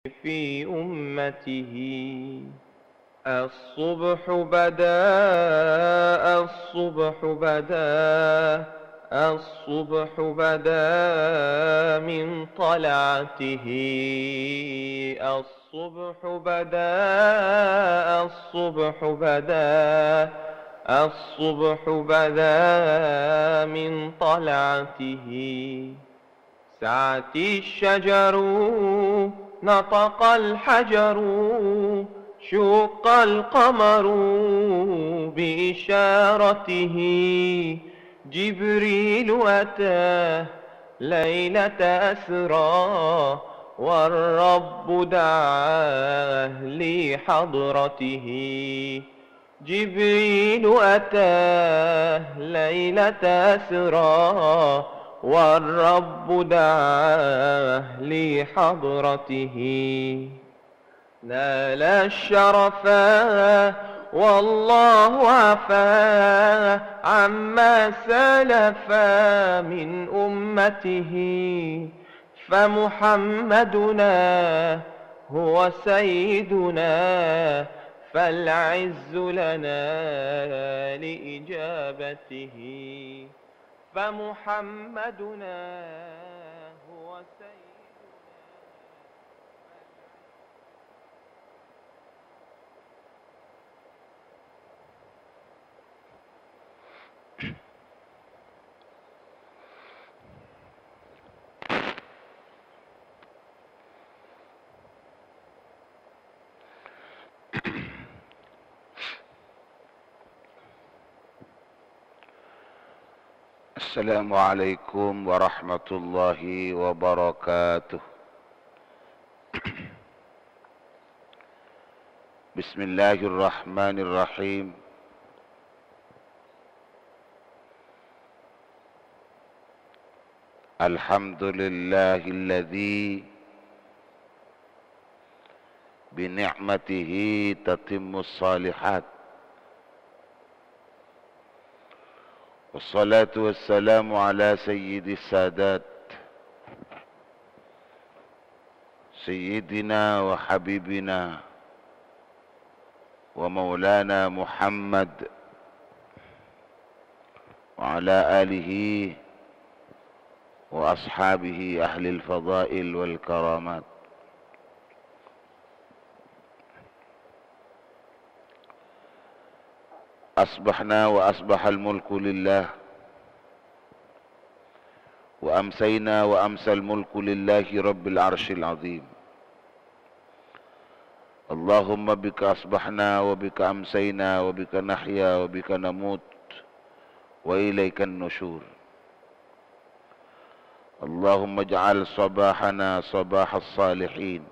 في أمته. الصبح بدا، الصبح بدا، الصبح بدا من طلعته. الصبح بدا، الصبح بدا، الصبح بدا من طلعته. سعت الشجر، نطق الحجر، شق القمر بإشارته. جبريل أتاه ليلة أسرى، والرب دعاه لحضرته. جبريل أتاه ليلة أسرى، والرب دعاه لحضرته. نال الشرفا والله عفا عما سلفا من أمته. فمحمدنا هو سيدنا، فالعز لنا لإجابته. فمحمدنا هو سيدنا. السلام عليكم ورحمة الله وبركاته. بسم الله الرحمن الرحيم. الحمد لله الذي بنعمته تتم الصالحات، والصلاة والسلام على سيد السادات سيدنا وحبيبنا ومولانا محمد، وعلى آله وأصحابه أهل الفضائل والكرامات. أصبحنا وأصبح الملك لله، وأمسينا وأمسى الملك لله رب العرش العظيم. اللهم بك أصبحنا وبك أمسينا وبك نحيا وبك نموت وإليك النشور. اللهم اجعل صباحنا صباح الصالحين،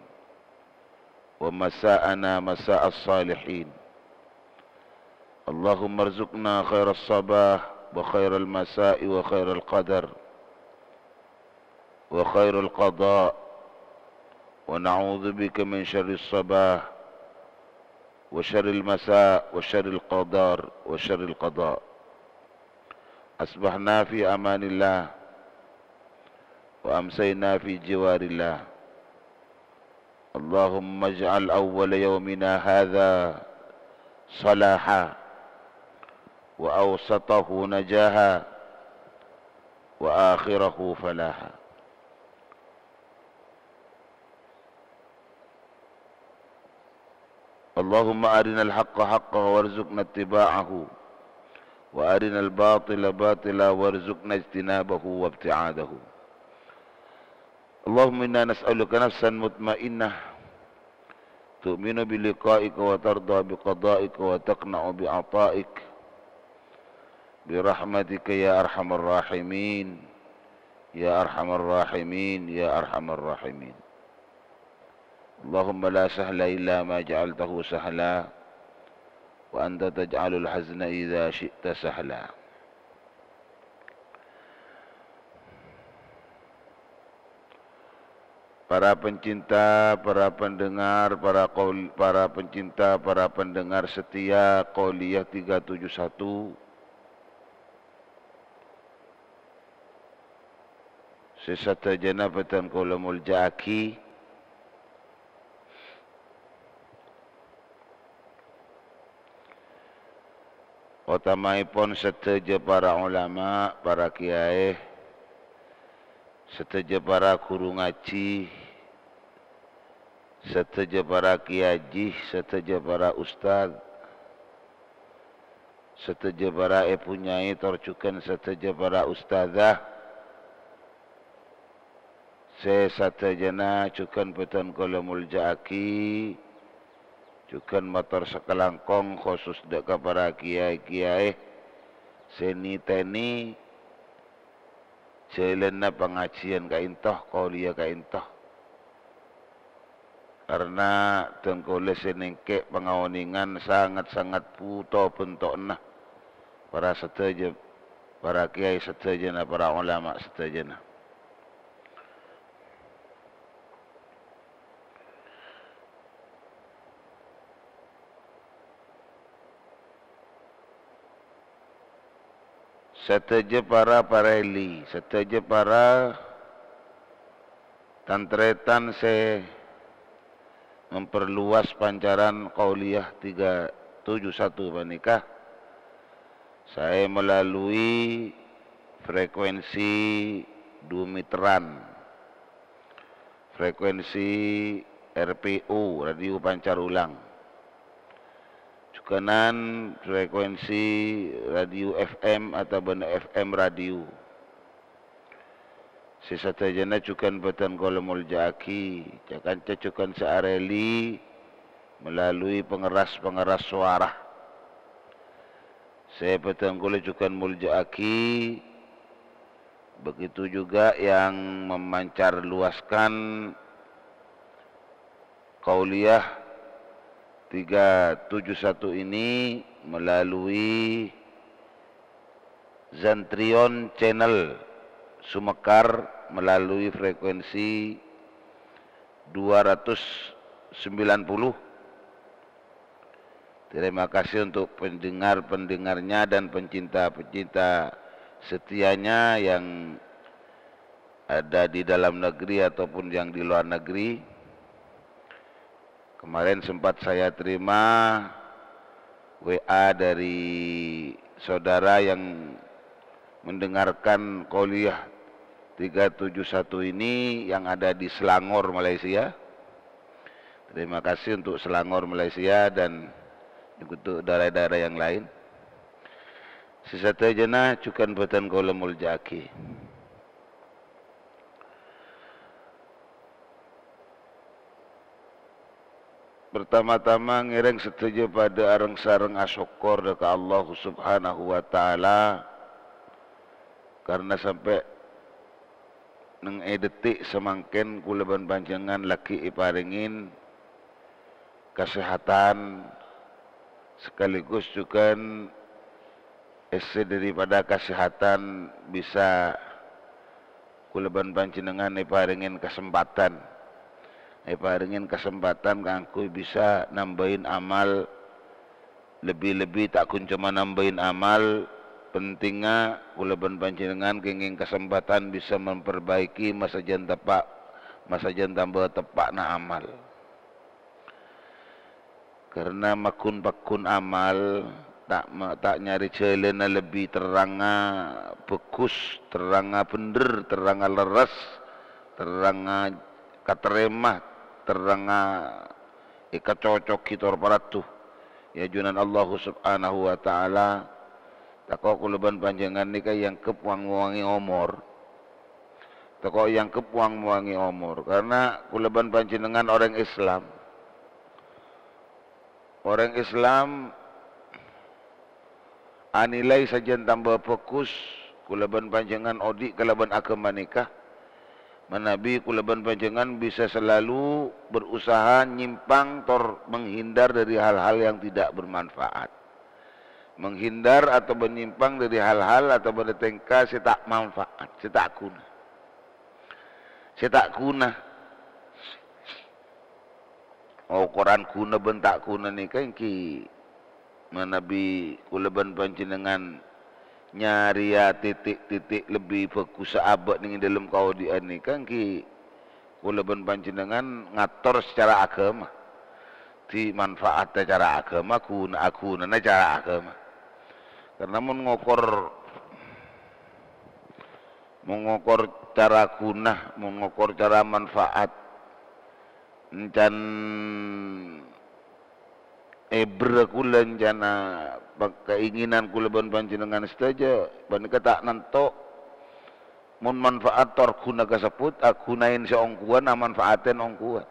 ومساءنا مساء الصالحين. اللهم ارزقنا خير الصباح وخير المساء وخير القدر وخير القضاء، ونعوذ بك من شر الصباح وشر المساء وشر القدر وشر القضاء. أصبحنا في أمان الله، وأمسينا في جوار الله. اللهم اجعل أول يومنا هذا صلاحا، وأوسطه نجاها، وآخره فلاحا. اللهم أرنا الحق حقا وارزقنا اتباعه، وأرنا الباطل باطلا وارزقنا اجتنابه وابتعاده. اللهم إنا نسألك نفسا مطمئنة تؤمن بلقائك وترضى بقضائك وتقنع بعطائك، برحمتك يا أرحم الراحمين يا أرحم الراحمين يا أرحم الراحمين. اللهم لا سهل إلا ما جعلته سهلا، وأنت تجعل الحزن إذا شئت سهلا. Para pencinta, para pendengar, para pencinta, para pendengar setia Qauliyah 371, sesata janabatan kaulamul jaki, Utamaipun seteja para ulama, para kiai, seteja para guru ngaji, seteja para kiai, seteja para ustaz, seteja para punyai torcukan seteja para ustazah, satejana cukan petan kala muljaaki, cukan motor sekelangkong khusus deka para kiai-kiai, seni teni, jelena pengajian kaintoh, kaulia kaintoh. Karena tengkole senengke pengawaningan sangat-sangat puto bentukna. Para seteja, para kiai setejana, para ulama setejana. Seteja para pareli, seteja para tantretan se memperluas pancaran Qauliyah 371 menikah. Saya melalui frekuensi Dumitran, frekuensi RPU, radio pancar ulang, cukanan frekuensi radio FM atau benda FM radio. Sesatejana cukan petan kolomul jaki, cakanca cukan seareli melalui pengeras-pengeras suara. Saya petan kole cukan muljaki, begitu juga yang memancar luaskan Qauliyah 371 ini melalui Zantrion Channel Sumekar melalui frekuensi 290. Terima kasih untuk pendengar-pendengarnya dan pencinta-pencinta setianya yang ada di dalam negeri ataupun yang di luar negeri. Kemarin sempat saya terima WA dari saudara yang mendengarkan Qauliyah 371 ini yang ada di Selangor, Malaysia. Terima kasih untuk Selangor, Malaysia dan untuk daerah-daerah yang lain. Sesatejana cukan petan kolam muljaki. Pertama-tama ngereng setuju pada areng sareng asyukur dekat Allah Subhanahu wa taala karena sampai neng detik semangken kulaban panjangan laki iparingin kesehatan sekaligus juga ese daripada kesehatan bisa kulaban panjenengan iparingin kesempatan kangku bisa nambahin amal lebih-lebih tak kun cuma nambahin amal, pentingnya kulaban panjenengan kenging kesempatan bisa memperbaiki masa jan tambah tepak na amal. Karena makun amal tak nyari jalan lebih teranga bagus, teranga bener, teranga leres, teranga kateremah, teranga ika cocok kita paratu. Ya junan Allah Subhanahu wa taala tako kulaban panjangan nika yang kepuang-wangi umur. Tako yang kepuang-wangi umur karena kulaban panjenengan orang Islam. Orang Islam anilai saja tambah fokus kulaban panjangan odik kalaban agama nikah. Manabi kulaban panjangan bisa selalu berusaha nyimpang menghindar dari hal-hal yang tidak bermanfaat. Menghindar atau menyimpang dari hal-hal atau bertengkar setak manfaat, setak guna. Oh Quran kuna bentak kuna ni kan ki manabi kulaban panjenengan nyari ya titik-titik lebih fokus sahabat ning dalam kaudian ni kan ki kulaban panjenengan ngatur secara agama di manfaat secara agama kuna cara agama Karena mengokor cara gunah, mengokor cara manfaat, encan ebre kula jana keinginan kula ban panjenengan saja ban tak nantok mun manfaat tor guna kasebut gunain seongkuan manfaaten ongkuan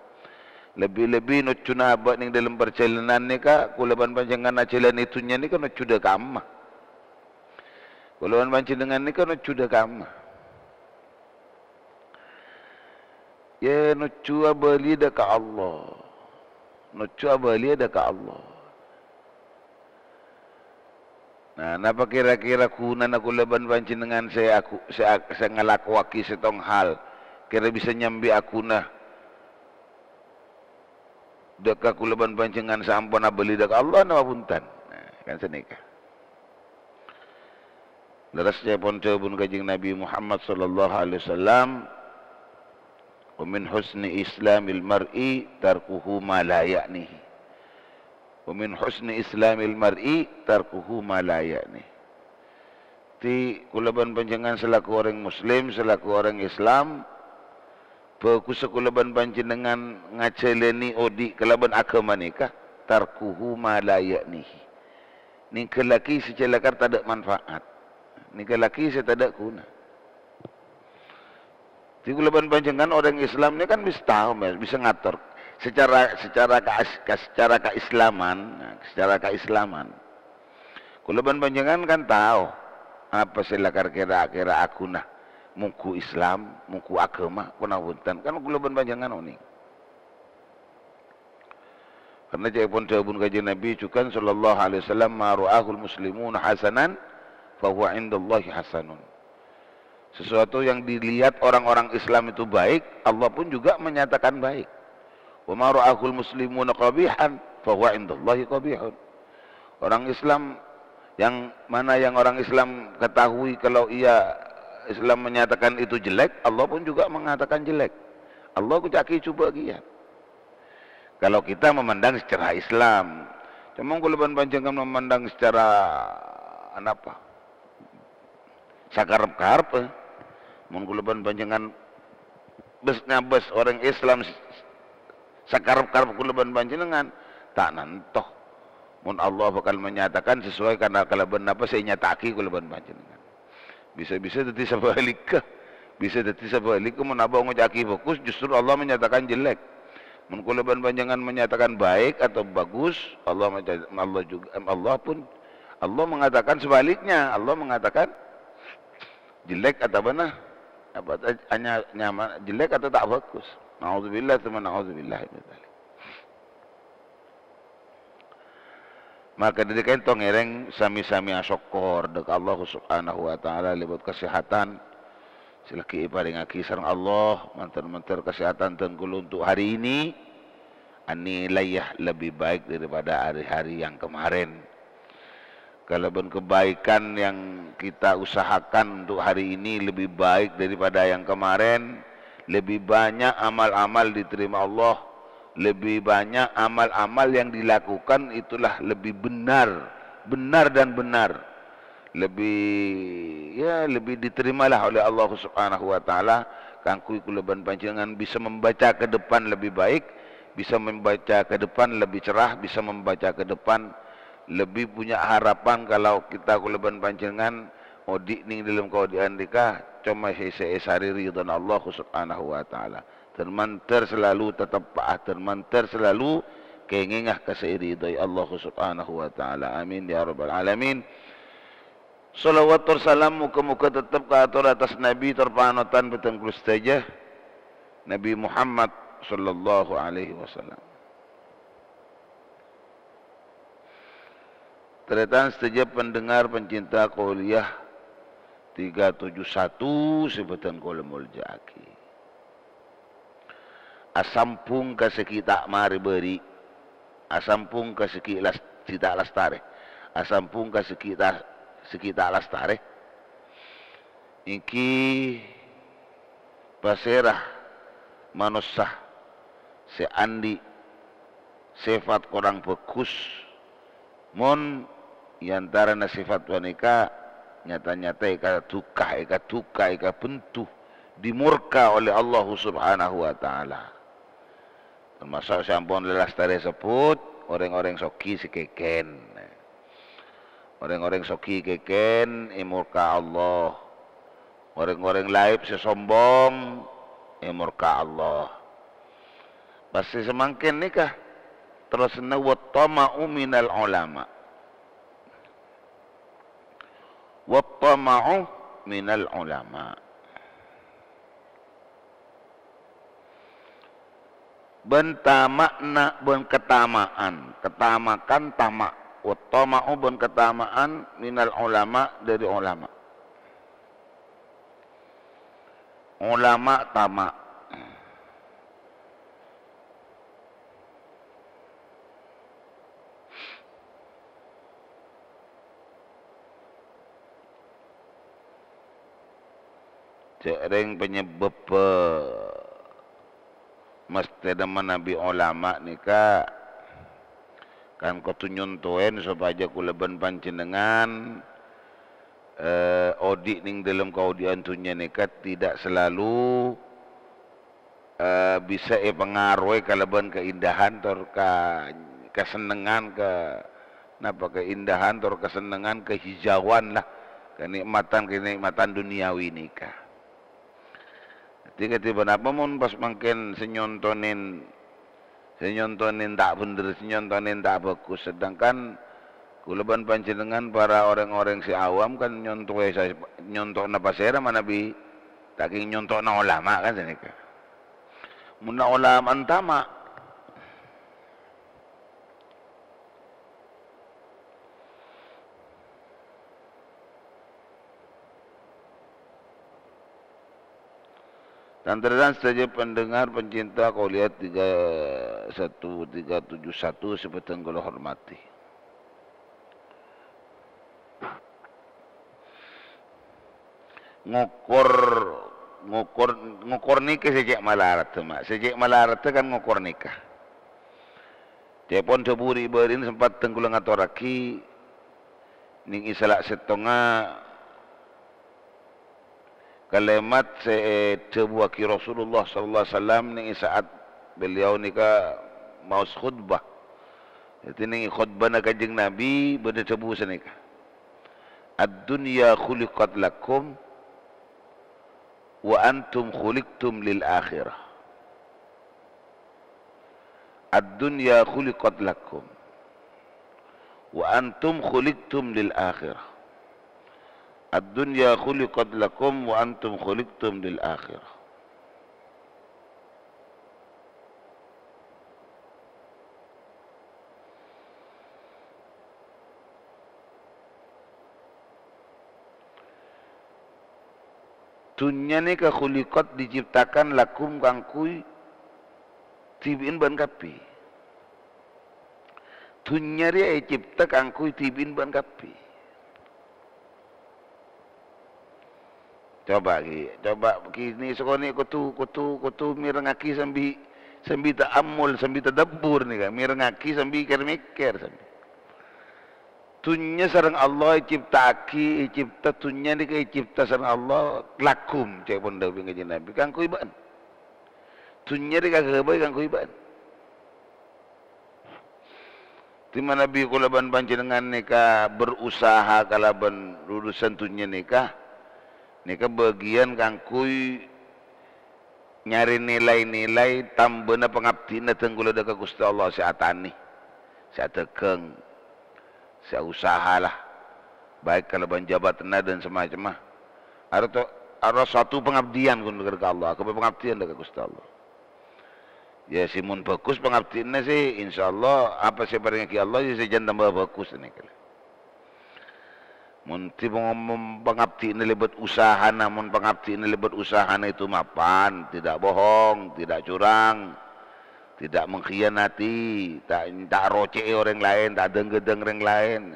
lebih-lebih nu cuna abak ning dalam perjalanan ni ka kula ban panjenengan jalan itunya ni kan nu cuda kamah kula ban panjenengan ni kan nu cuda kamah ya nu cua beli dekat Allah nu cua beli dekat Allah. Nah, napa kira-kira kunan aku leban panjenengan saya ngalakwaki setong hal. Kira bisa nyambi aku nah. Deka aku leban panjenengan sampun beli dekat Allah nama punten. Nah, kan senika. Leras pun cebun kajing Nabi Muhammad sallallahu alaihi wasallam. Wa min husni islamil mar'i tarkuhu ma la ya'nihi. Wa min husni islamil mar'i tarkuhu ma la ya'ni. Ti kulaban panjenengan selaku orang muslim, selaku orang Islam, bagus kulaban panjenengan ngaceleni odi kalaban agama nikah tarkuhu ma la ya'ni. Ni kelaki secelakar tak ada manfaat. Ni kelaki saya tak ada guna. Ti kulaban panjenengan orang Islam ni kan bisa tahu, bisa ngatur. Secara keislaman. Kulaban panjenengan kan tahu apa selakar kira-kira aku nah muku Islam, muku agama, punten kan kulaban panjenengan oni. Karena jawabun kajian Nabi cukan sallallahu alaihi wasallam ma ra'ahul muslimun hasanan fa huwa indallahi hasanun. Sesuatu yang dilihat orang-orang Islam itu baik, Allah pun juga menyatakan baik. Wa ma ra'ahul muslimuna qabihan fa huwa indallahi qabihun. Orang Islam yang mana yang orang Islam ketahui kalau ia Islam menyatakan itu jelek, Allah pun juga mengatakan jelek. Allah kucaki coba giat. Kalau kita memandang secara Islam, cuma kalau panjenengan memandang secara apa? Sakarep-karep. Mun kulaban panjenengan bes orang Islam sakarep-karep kulaban panjenengan tak nantoh mun Allah bakal menyatakan sesuai karena kalaban apa saya nyataki kulaban panjenengan bisa-bisa dadi sebaliknya mun abang ngocaki fokus justru Allah menyatakan jelek mun kulaban panjenengan menyatakan baik atau bagus Allah pun mengatakan sebaliknya Allah mengatakan jelek atau benar apa hanya nyaman jelek atau tak bagus. Nauzubillah tsumma nauzubillah min dzalik. Maka dari kain tong ereng sami-sami asyukur dekat Allah Subhanahu wa taala lebut kesehatan silaki paringaki sareng Allah manten-manten kesehatan tenggul untuk hari ini ani layah lebih baik daripada hari-hari yang kemarin. Kalaupun kebaikan yang kita usahakan untuk hari ini lebih baik daripada yang kemarin, lebih banyak amal-amal diterima Allah, lebih banyak amal-amal yang dilakukan itulah lebih benar dan benar. Lebih diterimalah oleh Allah Subhanahu wa taala. Kangkui kulaban panjenengan bisa membaca ke depan lebih baik, bisa membaca ke depan lebih cerah, bisa membaca ke depan lebih punya harapan kalau kita kulaban panjenengan odi ning dalam keodian dika cuma sehari ridho Allah Subhanahu wa taala. Termanter selalu tetap termanter selalu kengengah kaseiridai Allah Subhanahu wa taala. Amin ya rabbal alamin. Salawat salam muka-muka tetap ke atas Nabi terpanutan betengkul saja Nabi Muhammad sallallahu alaihi wasallam. Ternyata setiap pendengar pencinta Qauliyah 371 sebutan kolemul jaki. Asampung ka sekita mari beri. Asampung ka sekita cita lastare. Asampung ka sekita lastare. Iki paserah manusah seandi sifat korang bagus mon Iantara sifat wanita nyata-nyata ika bentuh dimurka oleh Allah Subhanahu wa taala. Termasuk sampun lelas tadi sebut orang-orang soki sikeken. Orang-orang soki keken murka Allah. Orang-orang laib sesombong murka Allah. Pasti semakin nikah terus nawattama'u minal ulama. Wattama'u minal ulama. Bentamakna ben ketamaan, ketamakan tamak. Wattama'u ben ketamaan minal ulama dari ulama. Ulama tamak. Cereng penyebab mesti demen nabi ulama nikah kan kau tunyuntoen supaya kuleban panjenengan audit ning dalam kaudian tunya nikah tidak selalu bisa pengaruhi kaleban keindahan atau kesenangan keindahan atau kesenangan kehijauan lah kenikmatan duniawi nikah. Tiba-tiba apa mun pas makin senyontonin tak bener, senyontonin tak bagus. Sedangkan kuleban panjenengan para orang-orang si awam kan nyontok na pasera mana bi taking nyontok na ulama kan senika. Mun na ulama antama dan terdan saja pendengar pencinta Qoliyat 31371 seperti yang kula hormati. Ngukur nikah sejak malarat mak. Sejak malarat kan ngukur nikah. Dia pun seburi berin sempat tengkulang atau raki ning isalak setonga kalimat sebuah Rasulullah sallallahu alaihi wasallam ning saat beliau nikah mau khutbah. Jadi ning khutbah na kanjeng Nabi beda sebuah senika. Ad-dunya khuliqat lakum wa antum khuliqtum lil akhirah. Ad-dunya khuliqat lakum wa antum khuliqtum lil akhirah. Ad-dunya khuliqat lakum wa antum khuliqtum lil akhirah. Dunia ni ke khuliqat diciptakan lakum kangkui tibin ban kapi. Dunia dia cipta kangkui tibin ban kapi. Coba kini sekoni kutu mirengaki sambi ta'ammul sambi tadabbur ni kan mirengaki sambi mikir sambi. Tunya sareng Allah ciptaki cipta tunya ni ke cipta sareng Allah lakum cek pun dah pinggir Nabi kang ku iban. Tunya ni kagak baik kang ku iban. Di mana Nabi kulaban panjenengan nikah berusaha kalaban urusan tunya nikah bagian kangkui nyari nilai-nilai tambena pengabdina tenggula deka Gusti Allah saatani satekeng sausahalah baik kalaban jabatna dan semacamnya ada satu pengabdian kun dekat Allah kepada pengabdian dekat Gusti Allah ya simun bagus pengabdiannya sih insyaallah apa sih paringnya ki Allah ya sejan tambah bagus ini kali. Mun pengabdi ini lebat usaha, namun pengabdi ini lebat usaha itu mapan, tidak bohong, tidak curang, tidak mengkhianati, tak roce orang lain, tak denggedeng orang lain,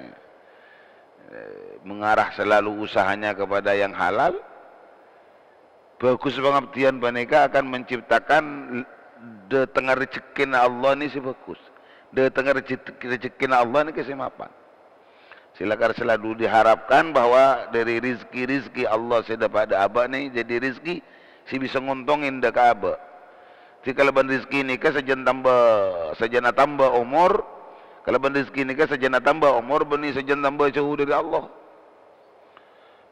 mengarah selalu usahanya kepada yang halal. Bagus pengabdian baneka akan menciptakan de tengah rezekin Allah ini si bagus, de tengah rezekin Allah ini kesimapan. Silakan selalu diharapkan bahwa dari rizki Allah saya dapat ada abah ni jadi rizki si bisa ngontongin dah ke abah. Si kalau ban rizki ni ke sejana tambah umur, kalau ban rizki ni ke sejana tambah umur, bini sejana tambah jauh dari Allah.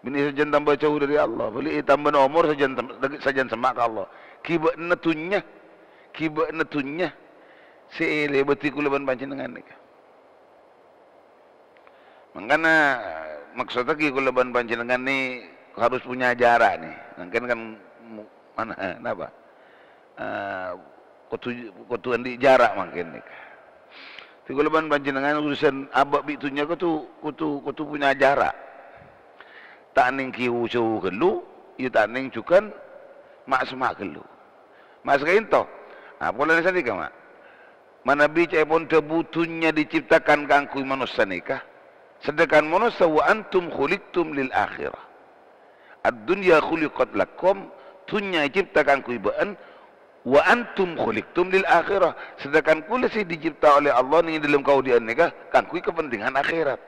Bini sejana tambah jauh dari Allah. Beli tambah umur sejana semak Allah. Kibat netunya si lebeti kula ban panjenengan ni. Makanya maksudnya kula ban panjenengan ni harus punya jarak ni. Mungkin kan mana napa? Kutu andi jarak mungkin ni. Ti kula ban panjenengan urusan abak bitunya kutu punya jarak. Tak ning kiu jauh gelu, ya tak ning cukan mak semak gelu. Mak sekain toh. Pola ni sadika mak. Mana bicara pun tebutunya diciptakan kangkui manusia nikah. Sedangkan manusia wa antum khuliqtum lil akhirah. Ad-dunya khuliqat lakum, dunya diciptakan ku ibaan wa antum khuliqtum lil akhirah. Sedangkan kula si dicipta oleh Allah ni dalam kaudian nikah kangkui kepentingan akhirat.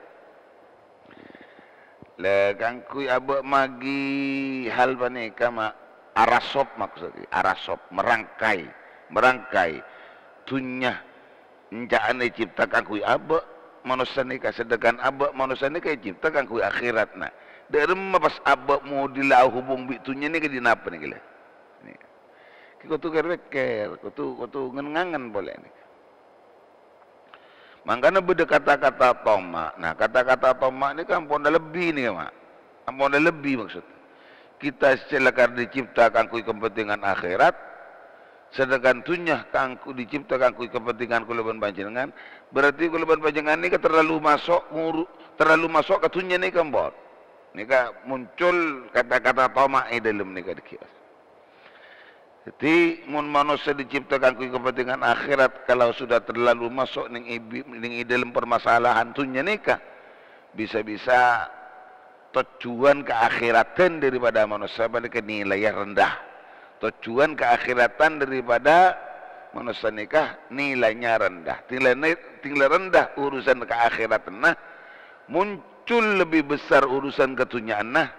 Le kangkui abak magi hal panika mak arasop maksudnya, arasop merangkai dunya njaan diciptakan ku abak manusia nikah, sedangkan abak manusia nikah ciptakan ku akhirat na. Dari pas abak mau dilau hubung bitunya ni ke dinapa ni gila. Ni. Kau tu kerbeker, kau tu ngengangan boleh ni. Makanya beda kata-kata tomak. Nah kata-kata tomak ni kan ampun dah lebih ni mak. Ampun dah lebih maksud. Kita silakan diciptakan ku kepentingan akhirat. Sedangkan dunya kangku diciptakan ku kepentingan kulaban panjenengan, berarti kulaban panjenengan ni terlalu masuk ke dunya ni kan bot. Ni kan muncul kata-kata tamak di dalam ni kan dikias. Jadi mun manusia diciptakan ku kepentingan akhirat, kalau sudah terlalu masuk ning dalam permasalahan dunya ni kan bisa-bisa tujuan keakhiratan daripada manusia pada nilai yang rendah. Tujuan keakhiratan daripada manusia nikah nilainya rendah. Nilai rendah urusan keakhiratan nah muncul lebih besar urusan ketunyaan nah.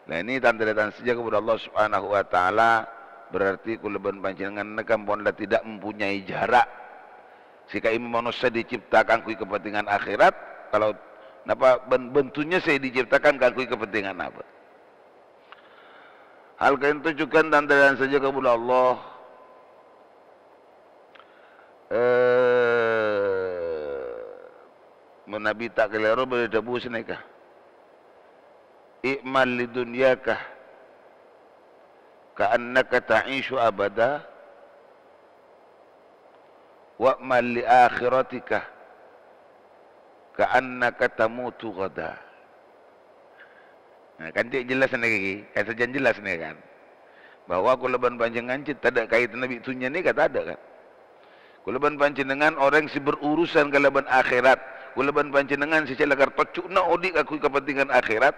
Nah ini tanda-tanda saja kepada Allah Subhanahu wa taala berarti kulaban panjenengan nekampun tidak mempunyai jarak. Jika manusia diciptakan kui kepentingan akhirat, kalau napa bentuknya saya diciptakan kan kui kepentingan apa? Hal kain tunjukkan tanda saja kepada Allah. Nabi tak keliru berdebu senikah. I'mal li dunyakah ka'annaka ta'ishu abada wa'mal li akhiratikah ka'annaka tamutu ghadah. Nah, kan jelas ni lagi, kan sejan jelas ni kan. Bahawa kulaban panjenengan tak ada kaitan Nabi tunya ni kata ada kan. Kulaban panjenengan orang si berurusan kalaban akhirat. Kulaban panjenengan si celakar tocukna odik aku kepentingan akhirat.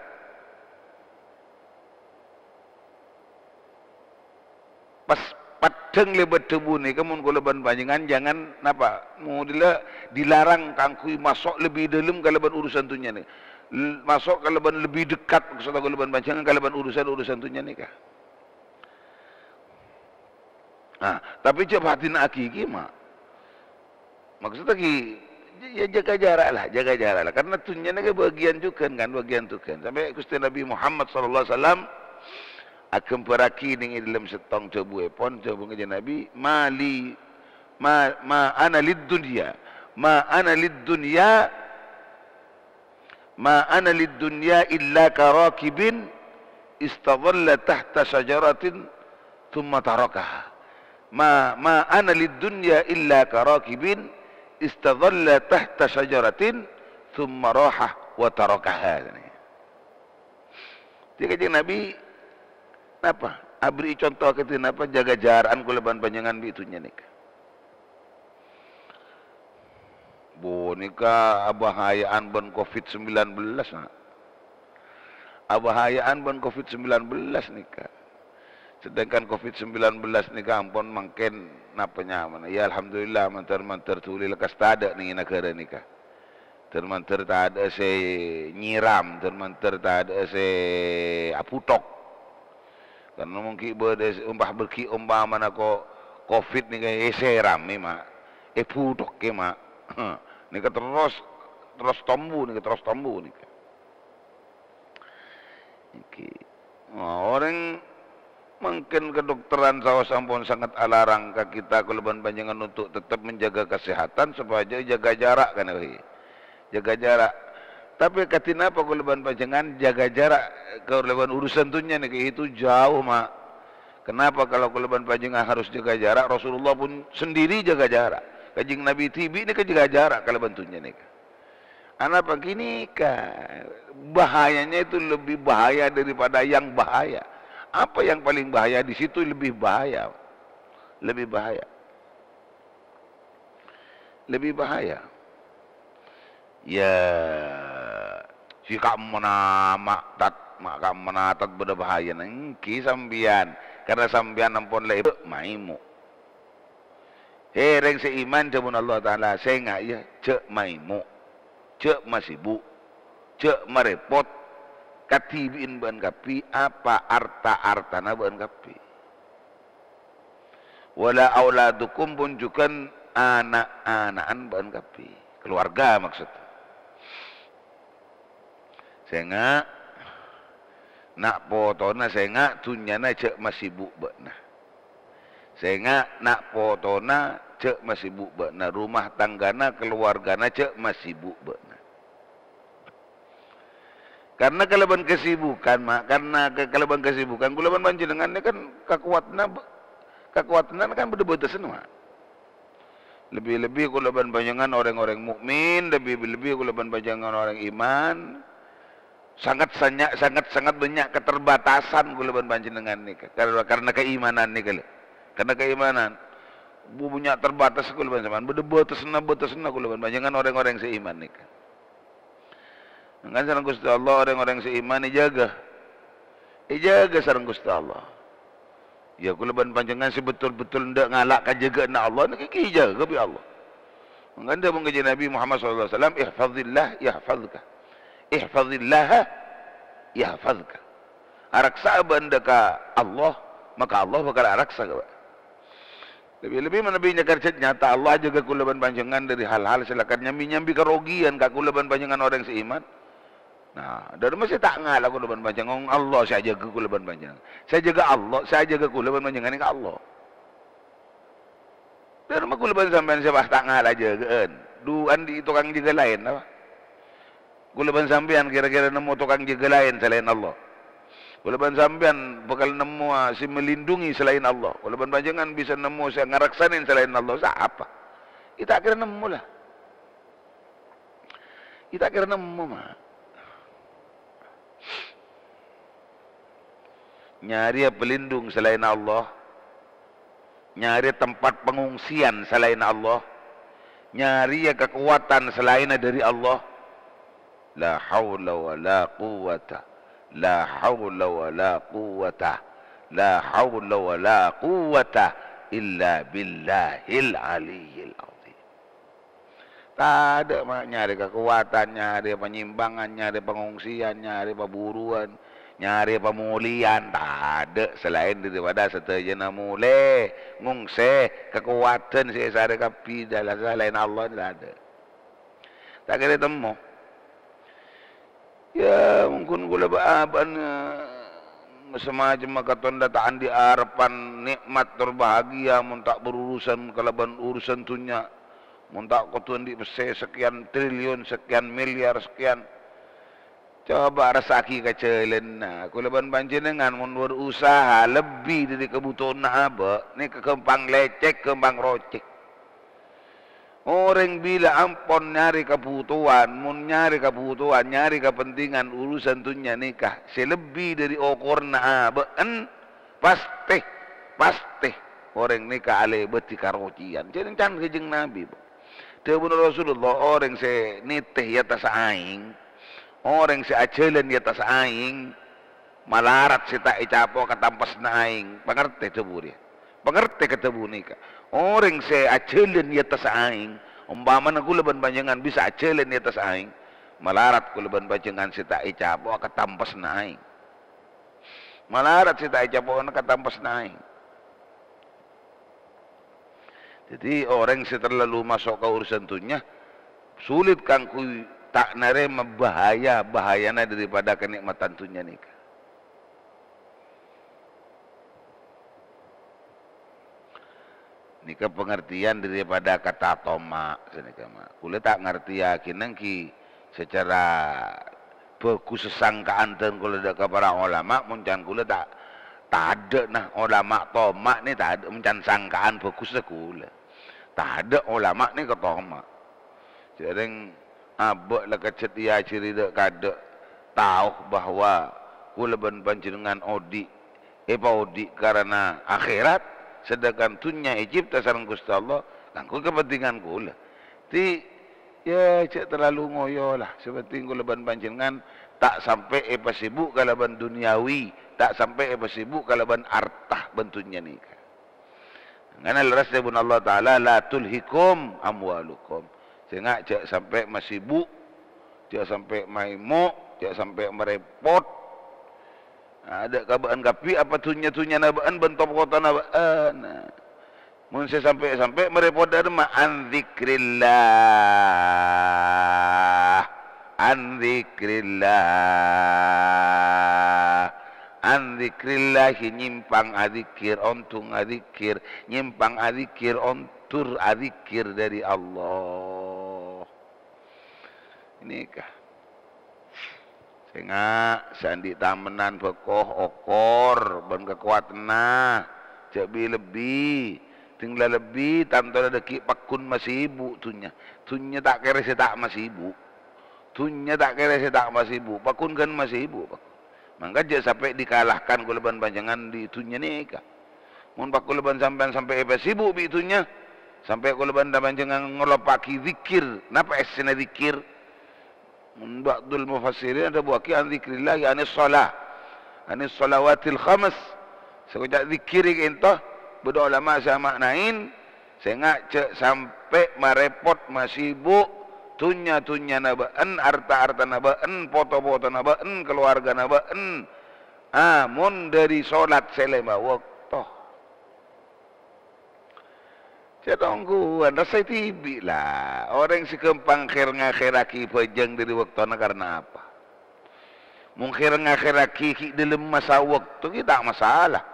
Pas padang lebat tebu ni kamun kulaban panjenengan jangan napa mau dilarang kangkui masuk lebih dalam kalaban urusan tunya ni. Masuk kalaban lebih dekat maksudnya kalaban panjangan kalaban urusan tunya nikah. Nah, tapi coba hati nak hakiki mak. Maksudnya ya jaga jarak lah. Karena tunya ni bagian juga kan, bagian tu kan. Sampai Gusti Nabi Muhammad sallallahu alaihi wasallam akan peraki ning dalam setong cebu pon cebu ke Nabi ma ana lid dunya Ma ana lid dunya illa karakibin istadalla tahta syajaratin thumma tarakaha. Ma ana lid dunya illa karakibin istadalla tahta syajaratin thumma raha wa tarakaha. Dia kata Nabi apa? Abri contoh kata apa jaga jaran kulaban panjangan bitunya nikah. Nikah abahayaan ban COVID-19 nah. Abahayaan ban COVID-19 nikah. Sedangkan COVID-19 nikah ampun makin napanya mana. Ya alhamdulillah mantar tuli lekas tada nih negara nikah. termanter tak ada se nyiram, termanter tak ada se aputok. Karena mungkin berki mana ko COVID ni kayak seram ni mak, putok ke mak, ni ke terus tombu ni ke terus tombu ni ke. Okay. Orang mungkin kedokteran sawas ampun sangat alarang ke kita keleban panjangan untuk tetap menjaga kesehatan supaya jaga jarak kan jaga jarak. Tapi katina apa keleban panjangan jaga jarak keleban urusan tunya ni itu jauh mak. Kenapa kalau keleban panjangan harus jaga jarak? Rasulullah pun sendiri jaga jarak. Kajing Nabi Tibi ni jaga jarak keleban tunya ni. Anak begini kan bahayanya itu lebih bahaya daripada yang bahaya. Apa yang paling bahaya di situ lebih bahaya. Lebih bahaya. Lebih bahaya. Ya, si kamu mak menatat berbahaya nengki sambian karena sambian ampun lebih maimu. Reng seiman jamun Allah Taala saya ya cek maimu. Cek masibuk, cek merepot, katibin ban kapi, apa arta-artana ban kapi. Wala auladukum pun juga anak-anakan ban kapi. Keluarga maksudnya. Saya nak potona, saya tunyana cek masibuk bakna. Saya nak potona, cek masibuk bakna. Rumah tanggana, keluargana cek masibuk bakna. Karena keleban kesibukan mak, karena keleban kesibukan, keleban panjenengan kan kekuatan kan beda-beda semua. Lebih-lebih keleban panjenengan orang-orang mukmin, lebih-lebih keleban panjenengan orang iman. Sangat banyak keterbatasan keleban panjenengan ni karena keimanan ni kali. Karena keimanan punya terbatas keleban zaman, beda-beda keleban panjenengan orang-orang seiman ni. Kan sareng Gusti Allah orang-orang seiman jaga sareng Gusti Allah. Ya keleban panjangan si betul-betul ndak ngalak jaga na Allah nak jaga bi Allah. Menganda mengaji Nabi Muhammad sallallahu alaihi wasallam ihfazillah yahfazka. Ihfazillah yahfazka. Araksa benda ka Allah maka Allah bakal araksa ka. Lebih-lebih menabinya kerja nyata Allah jaga keleban panjangan dari hal-hal silakan nyambi kerugian ka keleban panjangan orang seiman. Nah, dari masih tak ngalah keleban panjangan Allah saya jaga keleban panjangan. Saya jaga Allah, saya jaga keleban panjangan ini ke Allah. Dari mana keleban sampean saya tak ngalah jagaan. Duan di tukang jaga lain apa? Keleban sampean kira-kira nemu tukang jaga lain selain Allah. Keleban sampean bakal nemu si melindungi selain Allah. Keleban panjangan bisa nemu saya ngaraksanin selain Allah. Siapa? Kita kira nemu lah. Kita kira nemu mah. Nyari pelindung selain Allah, nyari tempat pengungsian selain Allah, nyari kekuatan selain dari Allah. La haula wa la quwwata, la haula wa la quwwata, la haula wa la quwwata illa billahil aliyyil azim. Tak ada nyari kekuatan, nyari penyimbangan, nyari pengungsian, nyari perburuan, nyari pemulihan, tak ada selain daripada setajana mulai ngungse kekuatan sesare kapi dalam selain Allah tidak ada. Tak kira temu. Ya mungkin gula baaban semacam katon dataan di harapan nikmat terbahagia mun tak berurusan kalaban urusan tunya, mun tak kotuan di sekian triliun, sekian miliar, sekian. Coba rasaki kecelen na. Kulaban panjenengan mun berusaha lebih dari kebutuhan apa? Ni kempang lecek, kempang rocek. Orang bila ampun nyari kebutuhan, mun nyari kebutuhan, nyari kepentingan urusan tunya nikah, selebih dari okorna apa? Pasti orang nikah ale beti karocian. Jadi can kejeng Nabi. Tebun Rasulullah orang se niteh ya tas aing. Orang si acelen di atas aing, malarat si tak icapo katampas na aing, pengerti tebu dia, pengerti ketebu nikah. Orang si acelen di atas aing, Umpama aku leban panjangan bisa acelen di atas aing. Malarat ku leban panjangan si tak icapo ketampas naing. Malarat si tak icapo ketampas naing. Jadi orang yang terlalu masuk ke urusan dunia, sulit kan ku tak nerima bahayana daripada kenikmatan dunia nikah. Nika pengertian daripada kata tomak senika mah. Kula tak ngerti yakinan ki secara beku sesangkaan dan kula dak para ulama muncan kula tak ada nah ulama tomak ni tak ada muncan sangkaan beku sekula. Tak ada ulama ni ke tomak. Jarang abek lah kecetia ciri dak kada tahu bahwa kula ben panjenengan odi karena akhirat. Sedangkan dunia Egypt sareng Gusti Allah kanggo kepentingan kula. Ti ya cek terlalu ngoyo lah. Seperti kula ban panjenengan tak sampai sibuk kalaban duniawi, tak sampai sibuk kalaban artah bentunya nikah. Ngana leras dari Allah Taala la tulhikum amwalukum. Sehingga cek sampai masibuk, cek sampai maimo, cek sampai merepot. Ada kabaan kapi apa tunya nabaan bentok kota nabaan. Mun saya sampai merepot dari ma an zikrillah nyimpang adzikir ontung adzikir nyimpang adzikir ontur adzikir dari Allah. Ini kah sehingga sandi tamenan bekoh okor ban kekuatan nah jabi lebih tinggal lebih tanpa ada ki pakun masih ibu tunya tak kira tak masih ibu tunya tak kira tak masih ibu pakun kan masih ibu maka dia sampai dikalahkan kuleban panjangan di tunya nikah mun pak kuleban sampai sibuk bi tunya sampai kuleban panjangan ngelopaki zikir napa esena zikir. Ba'dul mufassirin ada buaki an zikrillah anis salah anis salawatil khams sekejap zikir entah beda ulama sama maknain sehingga cek sampai marepot masibuk tunya nabaan harta nabaan foto nabaan keluarga nabaan amun dari solat selema waktu Cetongku, anda saya tibi lah. Orang si kempang ngakhiraki pejang dari waktu karena apa? Mungkin ngakhiraki dalam masa waktu kita masalah.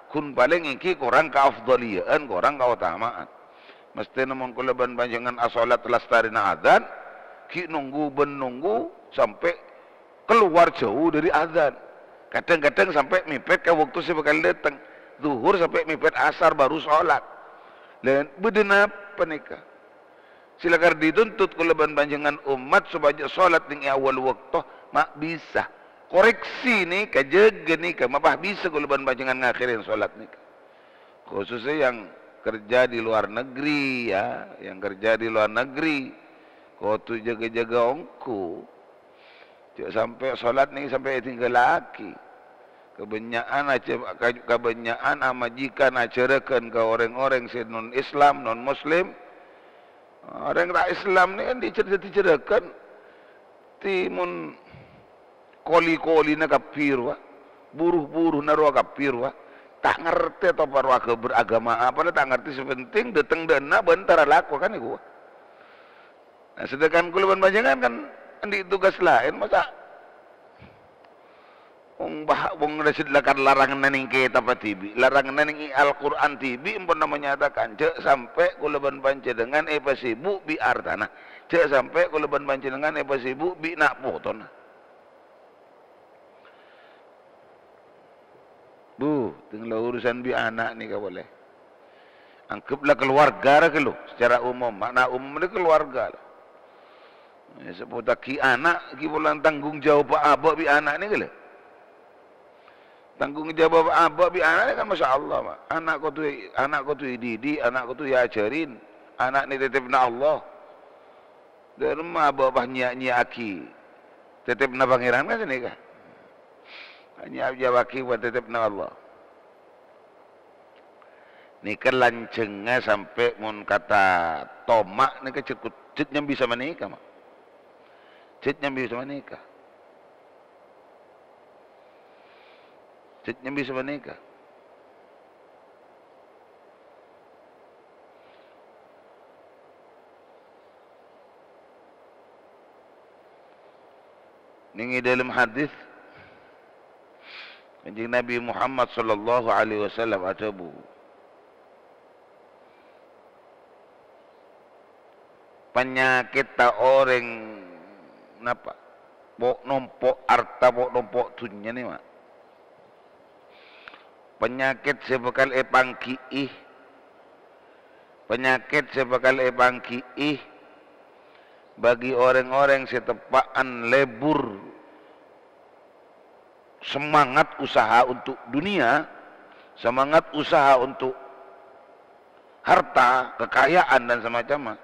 Kun paling iki kurang keafdalian, kurang keutamaan. Mesti namun kulaban panjangan asolat lastari adzan, ki nunggu sampai keluar jauh dari adzan. Kadang-kadang sampai mipet ke waktu si bakal datang. Zuhur sampai mipet asar baru sholat. Dan bedenapa nikah. Silakan dituntut kulaban panjangan umat supaya solat ning awal waktu mak bisa. Koreksi nih kajaga nikah mapah bisa kulaban panjangan ngakhirin solat nikah. Khususnya yang kerja di luar negeri ya, yang kerja di luar negeri. Kau tu jaga-jaga ongku. Cak sampai solat nih sampai tinggal laki. Kebanyakan amajikan acarakan ke orang-orang non Islam, non Muslim. Orang tak Islam ni kan dicerakan timun koli na kafir wa, buruh na ruah kafir wa. Tak ngerti atau ruah beragama apa, tak ngerti sepenting datang dana bentar laku kan itu. Nah, sedangkan kulaban panjangan kan di tugas lain masa wong rasid lakan larangan naning kita apa tibi larangan naning Al-Quran tibi pun menyatakan cek sampai kulaban panjenengan sibuk bi artana cek sampai kulaban panjenengan sibuk bi nak potona tinggal urusan bi anak ni kau boleh anggaplah keluarga lah kalau secara umum makna umum ni keluarga lah seputar ki anak ki bulan tanggung jawab apa bi anak ni kalau tanggung jawab abah bi anak kan masya Allah mak. Anak ko tu didik, anak ko tu ajarin, anak ni tetepna Allah. Dari rumah abah nyak aki, tetepna pangeran kan sini kan? Nyak aki buat tetepna Allah. Nika lancengnya sampai mun kata tomak nika cirkut citnya bisa menikah mak. Citnya bisa menikah. Citnya bisa menikah. Ningi dalam hadis Kanjeng Nabi Muhammad sallallahu alaihi wasallam atabu penyakit ta orang napa pok nompok arta pok nompok tunya ni mak penyakit sebekal epangkiih penyakit sebekal epangkiih bagi orang-orang setepaan lebur semangat usaha untuk dunia, semangat usaha untuk harta, kekayaan dan semacamnya.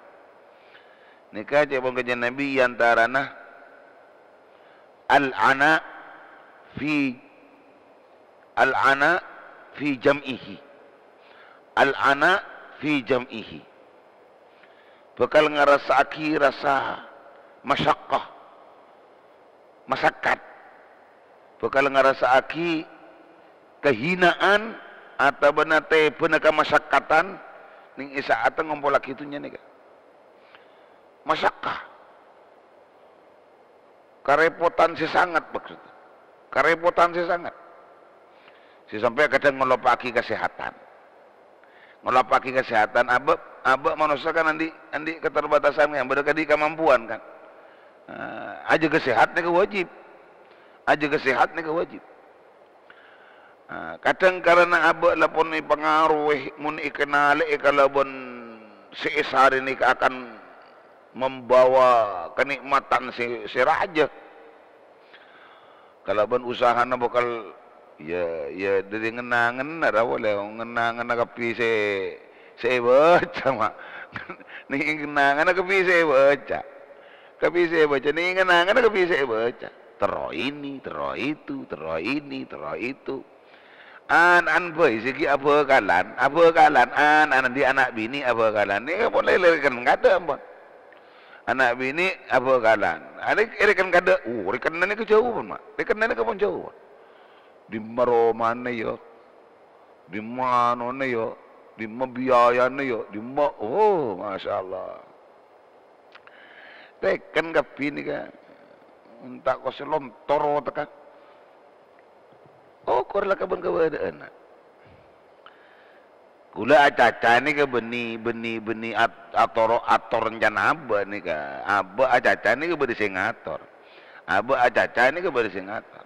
Nikah jabang kajian Nabi antarana al-ana fi jam'ihi. Al-ana fi jam'ihi. Bakal ngerasaki rasa masyakkah, masakat. Bakal ngerasaki kehinaan atau benate penaka masyakatan ning isaatan ngompolak itunya nih. Masyakkah. Karepotan sesangat maksudnya. Karepotan sesangat. Si sampai kadang ngelopaki kesehatan. Ngelopaki kesehatan abak manusia kan andi keterbatasan yang berdekati kemampuan kan. Aja kesehatnya kewajib. Aja kesehatnya kewajib. Kadang karena abak lapon ni pengaruh mun ikenale ikalabon seesar ini akan membawa kenikmatan si raja. Kalabon usaha na bakal ya dari ngenangan na raw le ngenangan na kapi se baca mak ni ngenangan na kapi se baca ni ngenangan na kapi se baca tero ini tero itu an boy segi apa kalan an di anak bini apa kalan ni boleh lelekan ngada ampun anak bini apa kalan adik rekan kada rekan nani kejauhan mak rekan nani kapan jauh di mana yo, di mana yo, di biaya yo, di masya Allah. Tekan kapi ni kan, entah kau selontor tekan. Korlah kaban keadaan. Gula acaca ni ke beni ator rencana aba ni ka, aba acaca ni ke beri singator, aba acaca ni ke beri singator.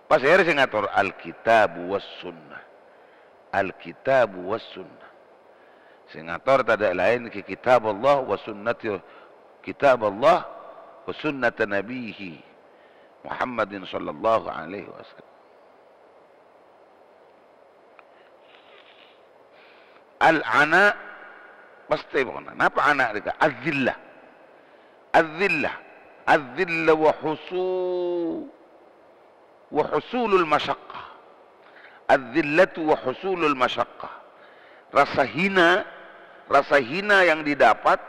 Pasal saya ngatur Alkitab was sunnah. Alkitab was sunnah. Saya ngatur tak ada lain ke kitab Allah wa sunnati kitab Allah wa sunnat nabihi Muhammadin sallallahu alaihi wasallam. Al-ana pasti bukan. Apa anak mereka? Az-zillah. Az-zillah. Az-zillah وحصول المشقة الذلة وحصول المشقة rasa hina yang didapat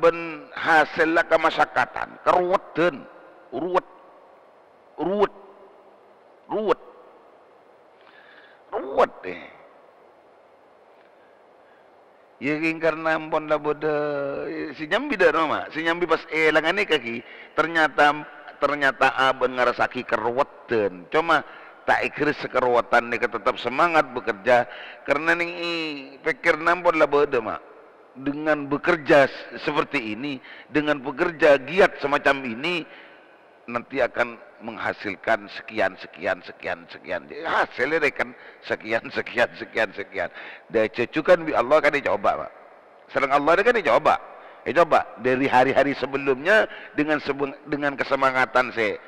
ben hasilnya kemasyakatan keruwetan ruwet ya karena ampun lah boda si nyambi dah nama si nyambi pas langani kaki ternyata abang ngerasaki keruwetan cuma tak ikhlas keruwetan ni tetap semangat bekerja karena ni pikir nampun lah boda mak dengan bekerja seperti ini dengan bekerja giat semacam ini nanti akan menghasilkan sekian hasilnya kan sekian dah cucukan bi Allah kan dicoba mak serang Allah kan dicoba coba dari hari-hari sebelumnya dengan kesemangatan saya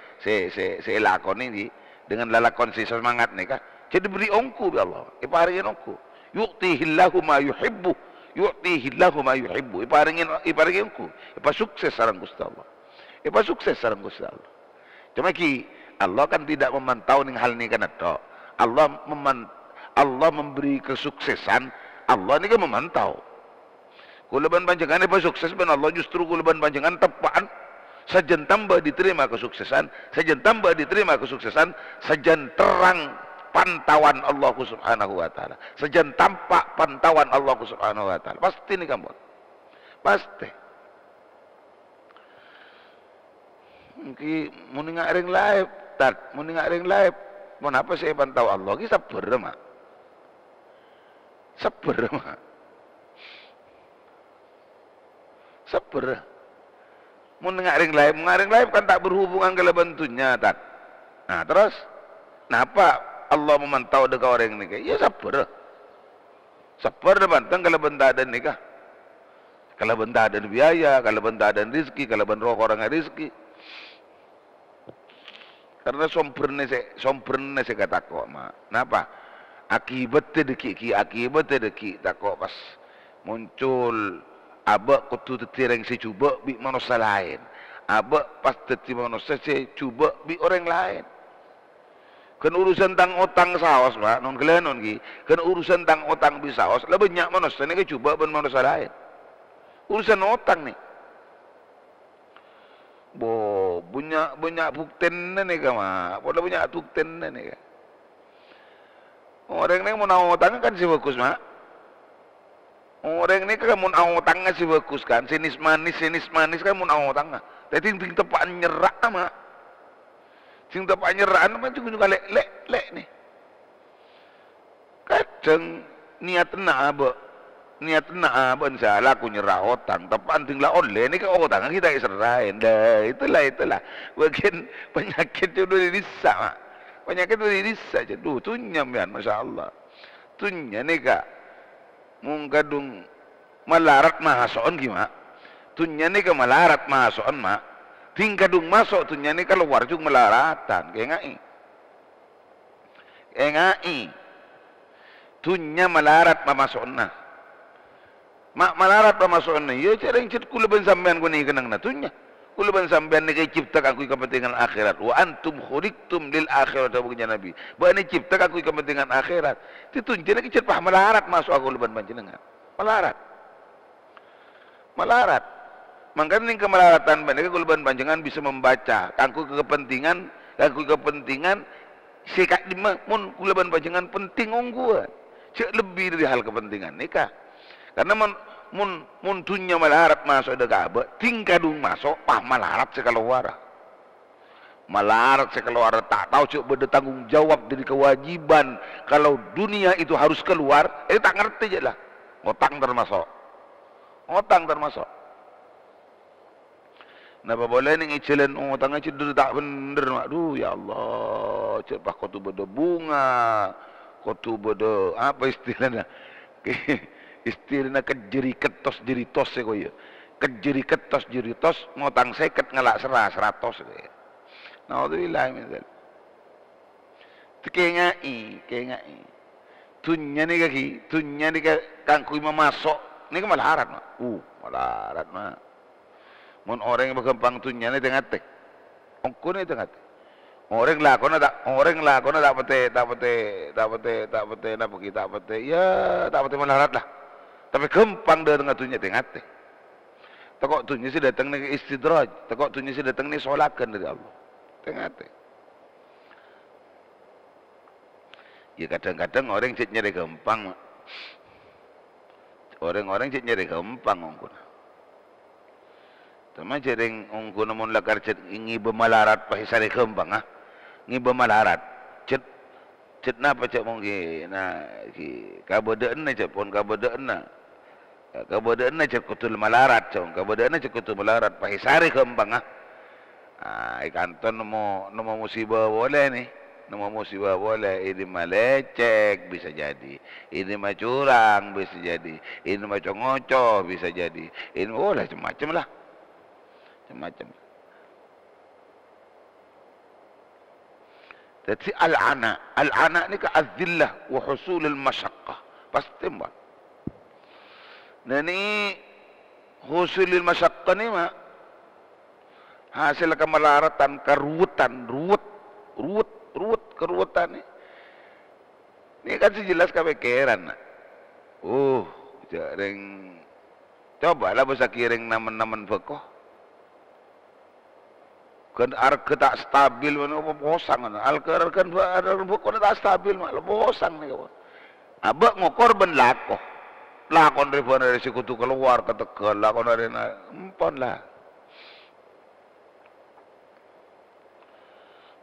lakon ini dengan lalakon saya semangat nih kah jadi beri ongku bi Allah iparingin ongku yu'tihillahu ma yuhibbu iparingin ongku ipa sukses sareng Gusti Allah cuma ki Allah kan tidak memantau ning hal ni kan tok Allah memberi kesuksesan, Allah ni kan memantau. Kulaban panjangan apa sukses ben Allah justru kulaban panjangan tepaan sajan tambah diterima kesuksesan, sajan tambah diterima kesuksesan, sajan terang pantauan Allah Subhanahu wa taala. Sajan tampak pantauan Allah Subhanahu wa taala. Pasti ni kamu. Pasti. Mungkin mun ngak ring live, mun ngak ring live. Kenapa saya pantau Allah? Ki sabar mak. Sabar mak. Sabar. Mun ngaring live kan tak berhubungan ke bentuknya tak. Nah terus, kenapa Allah memantau dekat orang ni? Ya sabar. Sabar bantang kalau benda ada nikah. Kalau benda ada biaya, kalau benda ada rezeki, kalau benda orang rezeki. Karena sombrne saya kata kok mak. Kenapa? Akibatnya deki tak kok pas muncul. Abak kutu terang saya cuba bi manusia lain. Abak pas teti manusia saya cuba bi orang lain. Kan urusan tang otang saos pak, non kalian non ki. Kan urusan tang otang bi saos, lah banyak manusia ni ke cuba ben manusia lain. Urusan otang ni. Banyak bukten ni ke mak. Pada banyak bukten ni ke. Orang ni mau nak otang kan si bagus mak. Orang ni kan mun awang si bagus kan, sinis manis kan mun awang. Tapi ting tepak nyerak ama. Ting tepak nyeraan ama juga lek ni. Kadang niat nak apa salah aku nyerah otang, tepan ting lah oleh ni kan otang kita serahin. Dah itulah. Bagian penyakit tu dirisa mak. Penyakit tu dirisa je. Tu nyambian masya-Allah. Tunya ni kak. Mungkadung malarat mahasoon gimana? Tunya ni ke malarat mahasoon mak. Tingkadung masuk tunya ni kalau keluar juga melaratan. Kayak ngai. Tunya malarat mahasoon na. Mak malarat mahasoon na. Ya cara yang cet kulaban sampean ko ni kenang na tunya. Kulaban sampean ni kay cipta aku kepentingan akhirat. Wa antum khuliqtum lil akhirat bukannya Nabi. Ba ni cipta aku kepentingan akhirat. Itu tunjuk lagi cet pah malarat masuk aku kulaban panjenengan. Malarat. Makanya ni kemelaratan ban kulaban panjenengan bisa membaca. Aku kepentingan sikat lima mun kulaban panjenengan penting ongguan. Cek lebih dari hal kepentingan nikah. Karena mun dunia malarat masuk ada kabel, tingkadung masuk, pah malarat sekeluar. Malarat sekeluar tak tahu cuk bertanggung jawab dari kewajiban kalau dunia itu harus keluar, tak ngerti je lah. Otang termasuk. Napa boleh ni ngicilen otang aja dulu tak bener mak. Duh ya Allah, cuk pah kau tu beda bunga, kau tu beda apa istilahnya? Istilahnya kejeri ketos jeritos ko ya. Kejeri ketos jeritos ngotang seket ngelak 100 ya. Naudzubillah min dzalik. Kengai. Tunya ni kangku masuk ni ke malarat mak. Malarat mak. Mun orang yang berkembang tunya ni tengah tek. Ongko ni tengah tek. Orang lakon tak pete malarat lah. Tapi kempang dia dengan tunya tengah teh. Takok tunya si datang ni istidraj. Takok tunya si datang ni solakan dari Allah. Tengah teh. Ya kadang-kadang orang cek nyari kempang. Orang cek nyari kempang ongkuna. Tama jering ongkuna mun lakar cek ingi bemalarat pahisari kempang ah. Ngi bemalarat. Cek napa cek mungkin na ki kabodeen na cek pon kabodeen na. Kabodeen na cek kutul malarat cong. Kabodeen na cek kutul malarat pahisari kempang ah. Ikanton nomo musibah boleh ni. Nomo musibah boleh. Ini melecek bisa jadi. Ini curang bisa jadi. Ini ngocok bisa jadi. Ini boleh macam-macam lah. Macam-macam. Jadi al-ana ni ka az-zillah wa husul al-masyaqqah. Pasti mbak. Nah ni husul al-masyaqqah ni mak hasil kemelaratan, keruwetan ni. Ini kan sejelas kepikiran. Jaring. Cobalah bahasa kiring naman-naman bekoh. Kan harga tak stabil mana bosang kan. Alker kan bekoh tak stabil malah bosang nih kawan. Abak ngokor ben lakoh. Lakon dari sekutu keluar ke Tegal, lakon dari empon lah.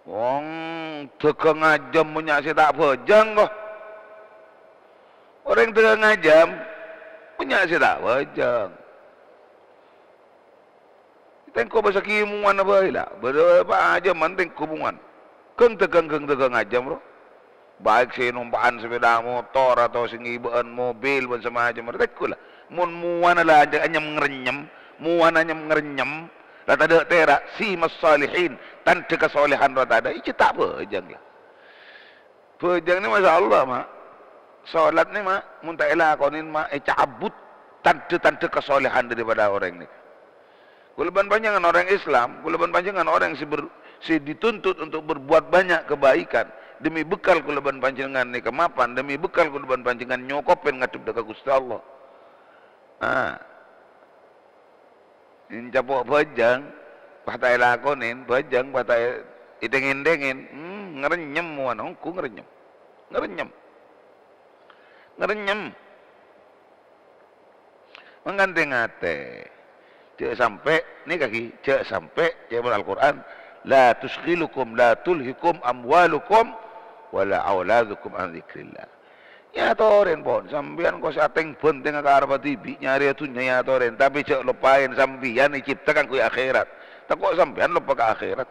Wong teka ngajam punya si tak bejang kok. Orang teka ngajam punya si tak bejang. Tengko bahasa kimuan apa lah. Berapa aja manting kubungan. Keng teka ngajam bro. Baik si numpaan sepeda motor atau si ngibaan mobil dan semacam mereka lah. Mun muana lah aja anyam ngerenyem, muana anyam ngerenyem. Rata ada terak si masalihin tanda kesolehan rata ada. Itu tak bejang lah. Bejang ni masya Allah mak. Solat ni mak muntah elakonin mak cabut tanda kesolehan daripada orang ni. Kuleban panjangan orang Islam, kuleban panjangan orang si dituntut untuk berbuat banyak kebaikan. Demi bekal kuleban panjangan ni kemapan, demi bekal kuleban panjangan nyokopen ngatup dekat Gusti Allah. Ini capok bajang, patai lakonin, bajang, patai ideng-idengin, ngerenyem muan, ku ngerenyem. Mengganti ngate. Cek sampai, ni kaki, cek sampai, cek Al-Quran, la tuskhilukum, la tulhikum amwalukum, wala awladukum an dzikrillah. Ya toren pon, sambian kau sateng penting ke arah tibi nyari atunya ya toren, tapi cek lupain sambian diciptakan ku akhirat. Tak kok sambian lupa ke akhirat.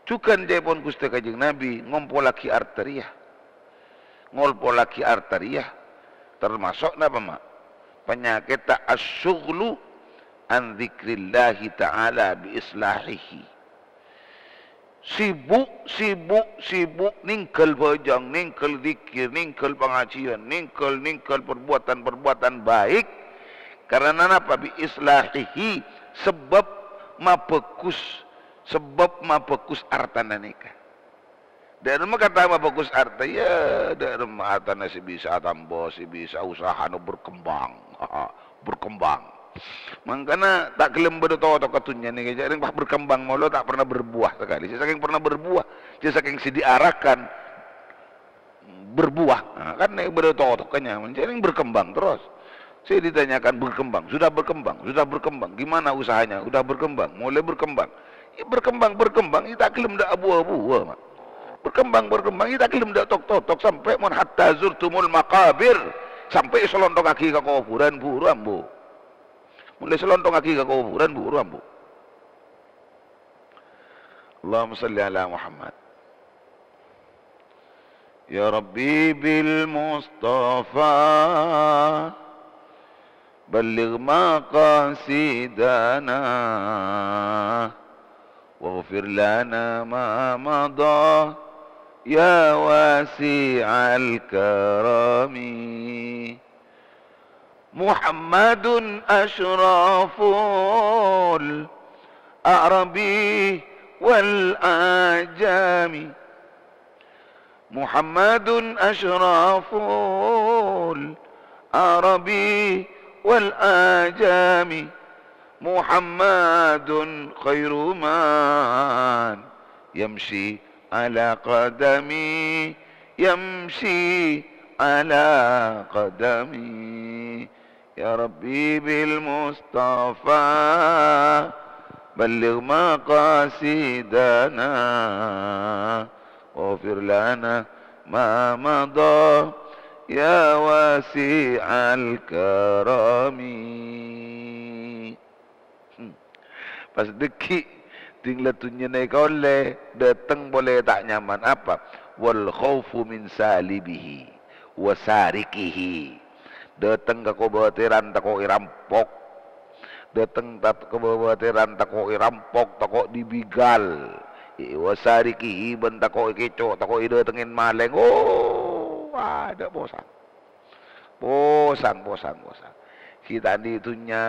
Cukan je pon Gusti Kanjeng Nabi ngompolaki arteria. Ngolpolaki arteria termasuk napa mak? Penyakit tak asyghlu an dzikrillah taala bi islahihi. Sibuk ningkel bajang, ningkel zikir, ningkel pengajian, ningkel perbuatan baik karena apa bi islahihi sebab mabagus artana nikah. Dan kata mabagus arta ya dari artana si bisa tambah, si bisa usaha no berkembang. Makanya tak kelem berdoa atau katunya nih jadi berkembang mulu tak pernah berbuah sekali. Saking pernah berbuah, saking si diarahkan berbuah. Nah, kan nih berdoa atau kanya menjadi berkembang terus. Saya ditanyakan sudah berkembang. Gimana usahanya? Sudah berkembang, mulai berkembang. Ya, berkembang, kita kelem dak abu-abu, mak. Berkembang, kita kelem dak tok sampai mon hatta zurtumul maqabir, sampai selontok kaki ke kuburan buram bu. Mulai selontong kaki ke kuburan buram bu. Allahumma salli ala Muhammad. Ya Rabbi bil Mustafa balligh maqasidana waghfir lana ma madha ya wasi'al karami. Muhammadun ashraful a'rabi wal ajami. Muhammadun ashraful a'rabi wal ajami. Muhammadun khairu man yamshi ala qadami, yamshi ala qadami. Ya Rabbi bil Mustafa balligh maqasidana waghfir lana ma madha ya wasi'al karami. Pas deki tinggal tunya naik oleh datang boleh tak nyaman apa? Wal khawfu min salibihi wa sarikihi. Datang ke kebatiran tak kau irampok. Datang ke kebatiran tak kau irampok, tak kau dibigal. Wasarikihi ben tak kau kecoh, tak kau datengin maleng. Oh, ada bosan. Kita andi itunya,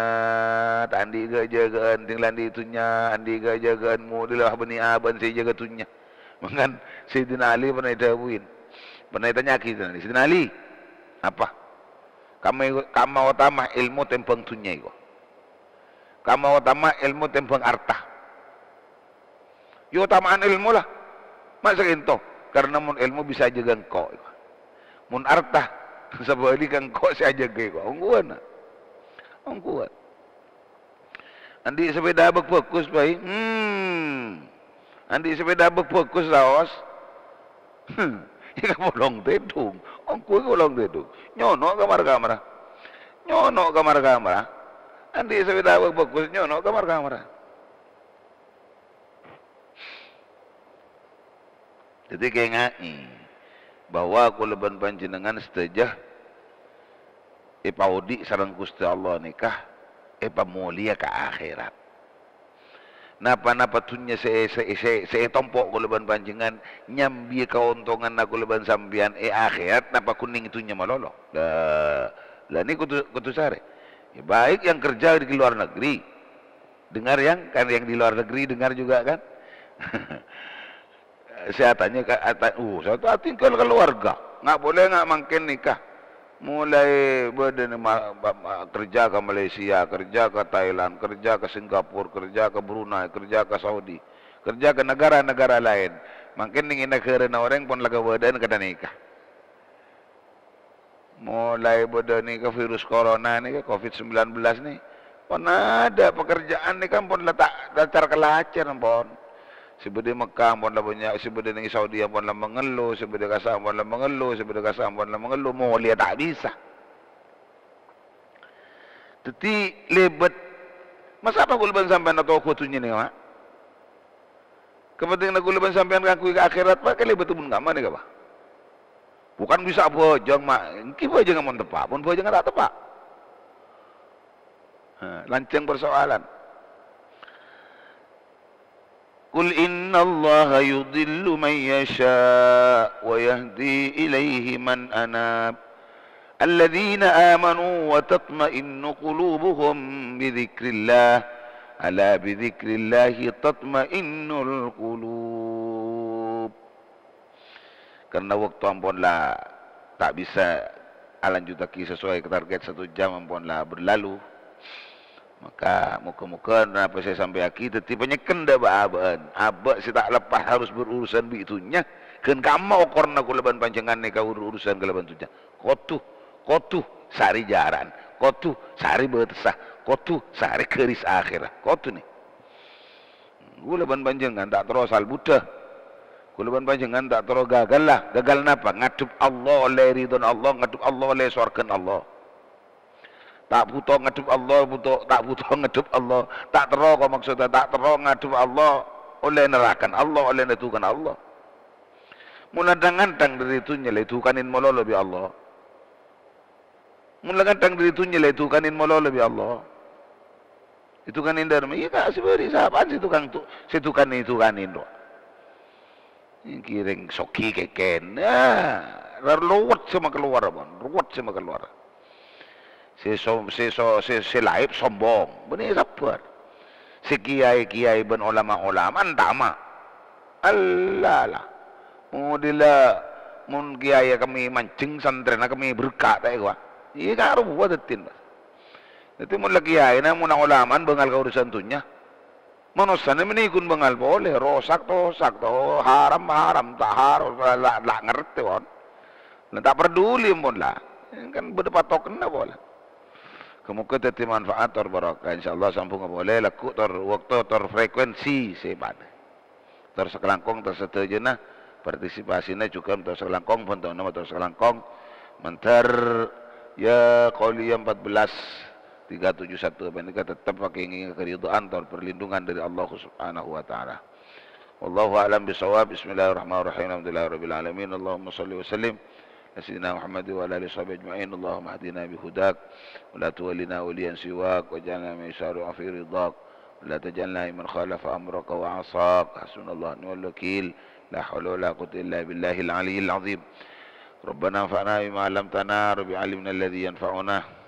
andi gajagaan, tinggal andi itunya, andi gajagaan mu dilah bani aban si jaga tunya. Makan Sayyidina Ali pernah dawuin. Pernah tanya kita ni, Sidina Ali, apa? Kamu utama ilmu tempang tunya iko. Kamu utama ilmu tempang arta. Yo utamaan ilmu lah. Masa ento, karena mun ilmu bisa jaga engkau. Mun arta, sebali kang kau saya jaga iko. Ongguan. Ongguan. Andi sepeda berfokus baik. Andi sepeda berfokus lawas. Ika bolong tedung. Ongku bolong tedung. Nyono kamar-kamar. Nyono kamar-kamar. Andi sepeda berfokus nyono kamar-kamar. Jadi kaya ngai bahwa kuleban panjenengan setejah paudi sareng Gusti Allah nikah mulia ke akhirat. Napa tunya se tompok kuleban panjenengan nyambi kauntungan na kuleban sambian akhirat napa kuning itunya malolo. Lah ni kutu sare. Ya, baik yang kerja di luar negeri. Dengar yang di luar negeri dengar juga kan? Saya tanya saya tinggal keluarga, nggak boleh nggak makin nikah. Mulai kerja ke Malaysia, kerja ke Thailand, kerja ke Singapura, kerja ke Brunei, kerja ke Saudi, kerja ke negara-negara lain. Makin ingin negara orang pun laga badan kada nikah. Mulai badan nikah virus corona ni, COVID-19 ni, pun ada pekerjaan ni kan pun letak dacar kelacer pun. Sebeda Mekah pun lah banyak, sebeda dengan Saudi pun lah mengeluh, sebeda Kasam pun lah mengeluh, sebeda Kasam pun lah mengeluh, mulia tak bisa. Teti lebat, masa apa gulaban sampean atau aku tunya ni, mak? Kepentingan gulaban sampean aku ke akhirat, pak, lebat tu pun ngaman ni, apa? Bukan bisa bojong, mak. Kita bojong ngamun tepak, pun bojong tak tepak. Lancang persoalan. Qul inna Allah yudillu man yasha wa yahdi ilaihi man anab alladhina amanu wa tatma'innu qulubuhum bidhikrillah ala bidhikrillahi tatma'innul qulub. Karena waktu ampunlah tak bisa alanjutaki sesuai target 1 jam ampunlah berlalu. Maka muka-muka apa saya sampai aki tetipnya kenda abaan abak saya tak lepas harus berurusan beitunya kan kamu korna kuleban panjangan ni kau urusan kuleban tunya kotu sari jaran kotu sari betesah kotu sari keris akhirat kotu ni kuleban panjangan tak terus al buddha kuleban panjangan tak terus gagal lah gagal napa ngadup Allah oleh ridon Allah ngadup Allah oleh surgan Allah. Tak butuh ngadup Allah, tak butuh ngadup Allah. Tak terus kau maksudnya, tak terus ngadup Allah oleh nerakan Allah, oleh netukan Allah. Mula dangantang dari itu nyelai tukanin molo lebih Allah. Mula gantang dari itu nyelai tukanin molo lebih Allah. Itu kanin dharma. Iya kak seberi sahabat si tukanin doa. Ini kiring soki keken. Ruwet sama keluar pun, ruwet sama keluar. Si laib sombong, benih sabar. Si kiai ben ulama antama. Allah lah. Mudila mun kiai kami mancing santren kami berkah tak gua. Iya karo buat detin. Itu mun lagi kiai na mun ulamaan bengal ka urusan tunya. Manusia ni menikun bengal boleh rosak to haram tak harus la ngerti pun. Tak peduli pun lah. Kan berdepatok kena boleh. Kemudian teti manfaat tor barokah insyaallah sampung boleh laku tor waktu tor frekuensi sepan. Tor sekelangkong tor setujeuna partisipasina juga tor sekelangkong pun nama tor sekelangkong mentar ya qauliyah 14 371 menika tetap pakai ingin keridhaan tor perlindungan dari Allah Subhanahu wa taala. Wallahu a'lam bisawab. Bismillahirrahmanirrahim. Alhamdulillahirabbil alamin. Allahumma shalli wa sallim Sayyidina Muhammad wa ala alihi washabihi ajma'in. Allahumma hdina bihudak wa la tuwallina waliyan siwak waj'alna min syarri fi ridaq wa la taj'alna man khalafa amraka wa 'asak. Hasbunallahu wa ni'mal wakeel. La haula wa la quwwata illa billahil aliyyil azim. Rabbana anfa'na bima 'allamtana rabbi 'allimna alladhi yanfa'una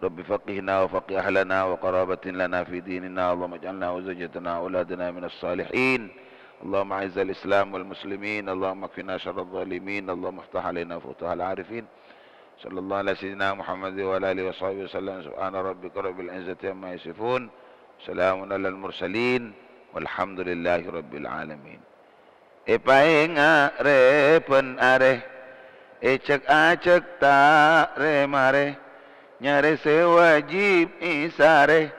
rabbi faqihna wa faqih ahlana wa qarabatin lana fi dinina. Allahumma ij'alna wa zawjatana wa auladana minas salihin. اللهم أعز الإسلام والمسلمين اللهم اكفنا شر الظالمين اللهم افتح علينا فتوح العارفين صلى الله على سيدنا محمد وعلى آله وصحبه وسلم سبحان ربك رب العزة عما يصفون سلام على المرسلين والحمد لله رب العالمين. Epaenga repen are ecek acek ta remare nyare sewajib isare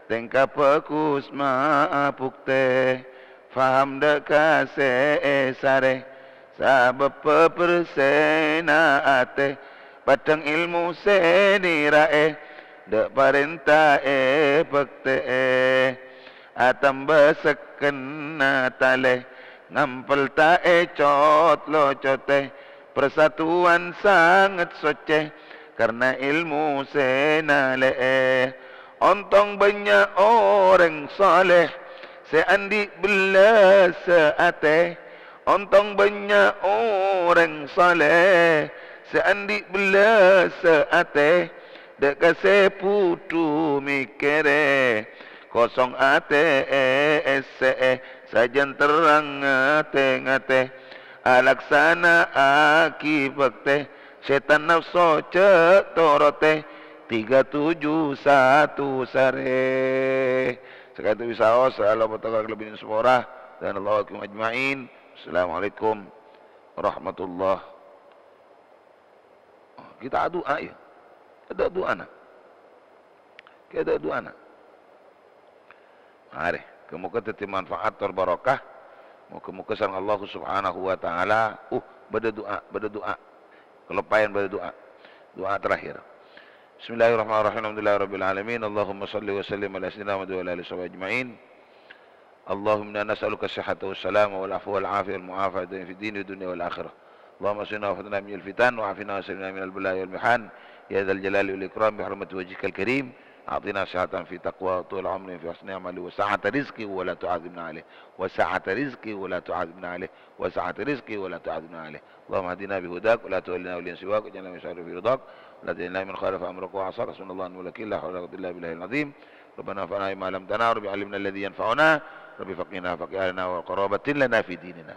tengka pekus maapukte faham deka sare sabab pepersena ate patang ilmu senirae dek parenta pekte atam besekena tale ngampel tae cot lo cote persatuan sangat soce karena ilmu senale ontong banyak orang saleh seandi belas seate ontong banyak orang saleh seandi belas seate dek seputu mikere kosong ate sajan terang ngate alaksana akibakte setan nafsu cetorote 371 sare sekali bisa Allah bertakwa lebih semua dan Allah akum ajmain. Assalamualaikum warahmatullah. Kita doa ya. Ada doa nak. Kita doa nak. Mari, kemuka teti manfaat terbarakah. Muka-muka sang Allah Subhanahu wa taala berdoa. Kelepayan berdoa. Doa terakhir. Bismillahirrahmanirrahim. Alhamdulillahirabbil alamin. Allahumma shalli wa sallim ala sayyidina Muhammad wa ala alihi washabihi ajmain. Allahumma inna nas'aluka as-sihhata was-salama wal afwa wal afiyata wal mu'afata fid din wad dunya wal akhirah. Allahumma sinna wa fatina minal fitan wa afina wa sallimna minal bala'i wal mihan. Ya dzal jalali wal ikram bi hurmati wajhikal karim. أعطنا صحة في تقوى طول عمر في حسن عمل وسعة رزقي ولا تعذبنا عليه وسعة رزقي ولا تعذبنا عليه وسعة رزقي ولا تعذبنا عليه اللهم اهدنا بهداك ولا تولنا وليا سواك واجعلنا من شر في رضاك ولا تجعلنا من خالف أمرك وعصاك حسبنا الله ونعم الوكيل لا حول ولا قوة إلا بالله العظيم ربنا انفعنا بما علمتنا ربي علمنا الذي ينفعنا ربي فقنا فقهنا وقرابة لنا في ديننا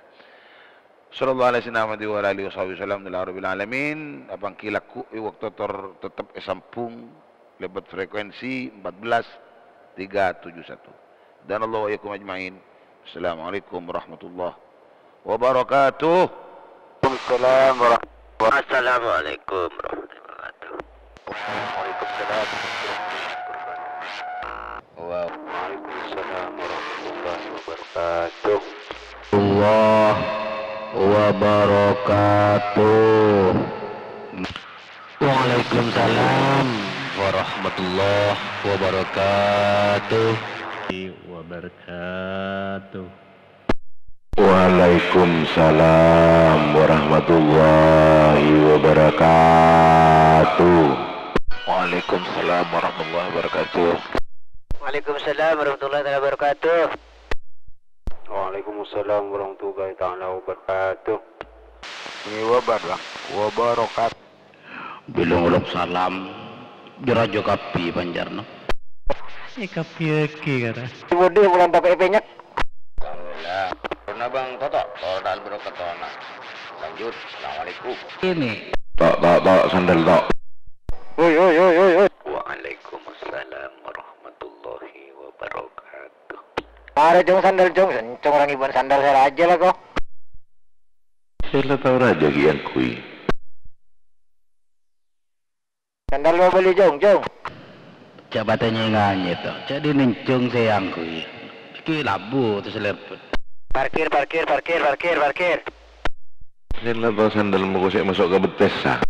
صلى الله عليه وسلم وعلى آله وصحبه وسلم الحمدulillah rabbil alamin. Abang kilaku waktu tetap sampung lebat frekuensi 14371 dan Allah wa yakum ajmain. Assalamualaikum warahmatullahi wabarakatuh. Assalamualaikum warahmatullahi wabarakatuh. Waalaikumsalam. Waalaikumsalam warahmatullahi wabarakatuh. Allah wabarakatuh. Waalaikumsalam warahmatullahi wabarakatuh. Waalaikumsalam warahmatullahi wabarakatuh. Waalaikumsalam warahmatullahi wabarakatuh. Waalaikumsalam warahmatullahi wabarakatuh. Waalaikumsalam warahmatullahi wabarakatuh. Ini wabarakatuh. Bilong ulok salam dirajo kapi panjarno. Kapi kira. Bodi bulan tak EP-nya. Alhamdulillah. Karena Bang Toto, kalau dalam berokatona. Lanjut. Assalamualaikum. Ini. Tok sandal tok. Oi. Waalaikumsalam warahmatullahi wabarakatuh. Ada jong sandal jong orang ibu sandal saya aja lah kok. Saya tahu raja kian kui. Sandal mau beli jong. Jabatannya nganya tuh. Jadi nencung sayangku. Ki labu tu selepet. Parkir. Saya tahu sandal mau saya masuk ke betes sah.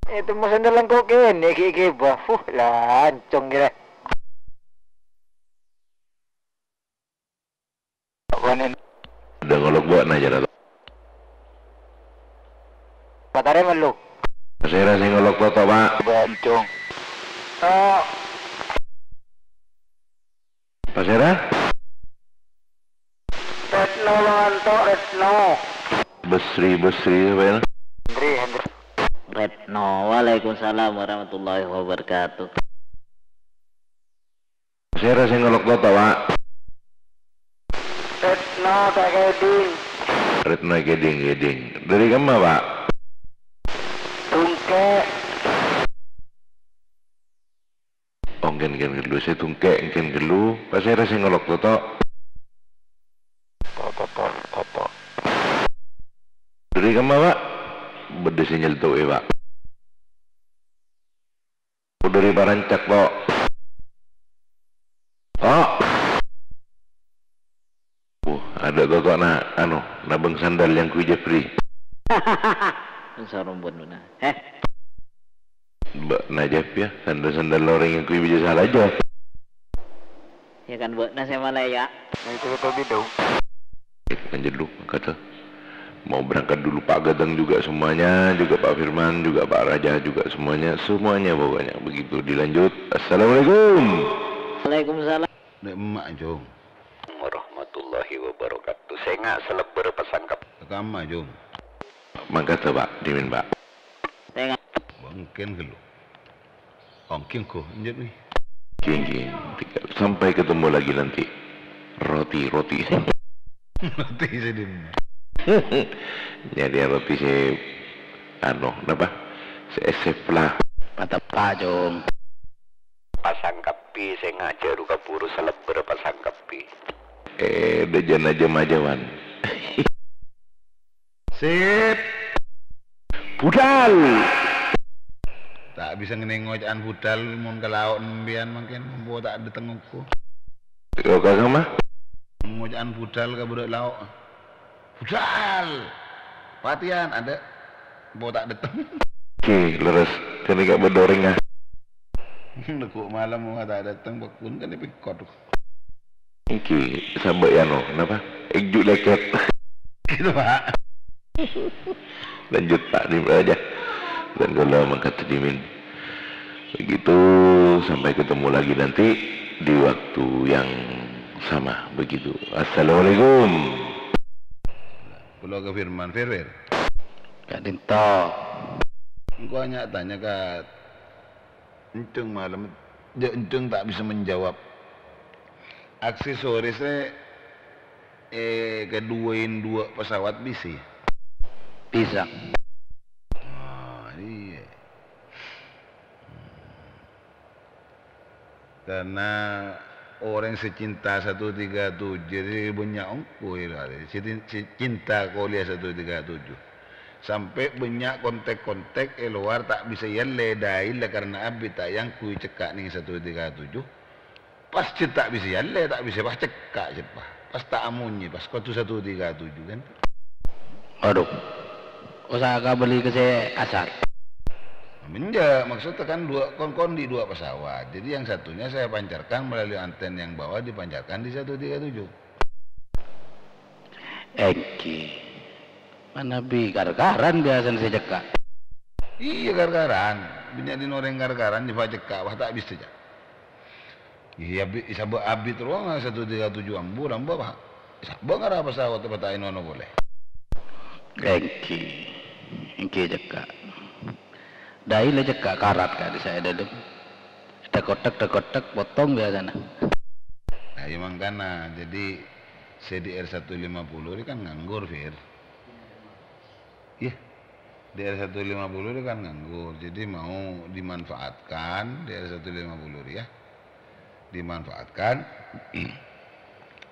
Itu mau sandal kok kene ki bah. Lancung kira. Konen. Udah ngolok buat aja dah. Patare malu. Saya rasa ngolok toto pak. Bancung. Pak Sera? Retno manto Retno. Besri apa ya? Hendri. Retno. Waalaikumsalam warahmatullahi wabarakatuh. Saya rasa ngolok toto pak. Retno Keding. Retno Keding. Dari kemana Pak? Tungke. Oh gen gelu saya tungke gen gelu. Pas saya rasa ngolok toto. Toto. Dari kemana Pak? Beda sinyal tuh Pak. Dari Barancak Pak. Oh. Ada toto nabang sandal yang kui Jeffrey. Sa rumput mo na. Mbak Najaf ya, sandal-sandal loreng yang kui bisa salah aja. Ya kan buat na sa Malaya. May ito bidong. Lanjut dulu kata. Mau berangkat dulu Pak Gadang juga semuanya, juga Pak Firman, juga Pak Raja juga semuanya pokoknya begitu dilanjut. Assalamualaikum. Waalaikumsalam. Nek emak Jong. Warahmatullahi wabarakatuh. Saya nggak selebar pasangkap. Kama Jong. Mangkata Pak, dimin Pak. Saya nggak. Bangken ke lu. Ongkin ko, lanjut nih. Gini, sampai ketemu lagi nanti. Roti. Roti sedih. Jadi roti si apa? Si esef lah. Patapa Jong. Pasangkapi saya ngajar kaburu selebar pasangkapi. Dejan aja majawan. Sip. Budal. Tak bisa ngenengojaan budal mun ke laut mbian mungkin mbo tak ada tengokku. Yo kagak mah. Ngojaan budal ke budak laut. Budal. Patian ada. Mbo tak dateng. Oke, leres. Kene gak berdoreng ah. Nekuk malam mau tak dateng bakun kan dipikot. Oke, sampai ya no, kenapa? Ekjuk leket. Gitu Pak. Lanjut Pak, dim aja. Dan kalau mengkata dimin. Begitu sampai ketemu lagi nanti di waktu yang sama begitu. Assalamualaikum. Pulau ke Firman, Firman. Kak Dinto. Engkau hanya tanya Kak. Encung malam, Encung tak bisa menjawab. Aksesorisnya keduain dua pesawat bisa. Bisa. Iya. Karena orang secinta 137 jadi banyak ongko cinta kuliah 137 sampai banyak kontek-kontek luar tak bisa yang ledai lah karena abi tak yang kui cekak nih 137 pas tak bisa yang tak bisa pas cekak cepat pas tak amunyi pas kau tu 137 kan. Aduh. Usaha beli ke saya asar. Menja, maksudnya kan kon di dua pesawat. Jadi yang satunya saya pancarkan melalui anten yang bawah dipancarkan di 137. Eki. Mana bi gargaran biasa saya cekak. Iya gargaran. Banyak di noreng gargaran di cekak wah tak bisa aja. Iya isabah abit ruang 137 ambu Pak. Isabah ngara pesawat tempat nono boleh. Eki. Eki cekak. Dai le cekak karat kan di saya dalam. Dekotek potong biasa nah. Nah emang karena jadi CDR 150 ini kan nganggur Fir. Iya. DR 150 ini kan nganggur. Jadi mau dimanfaatkan DR 150 ya. Dimanfaatkan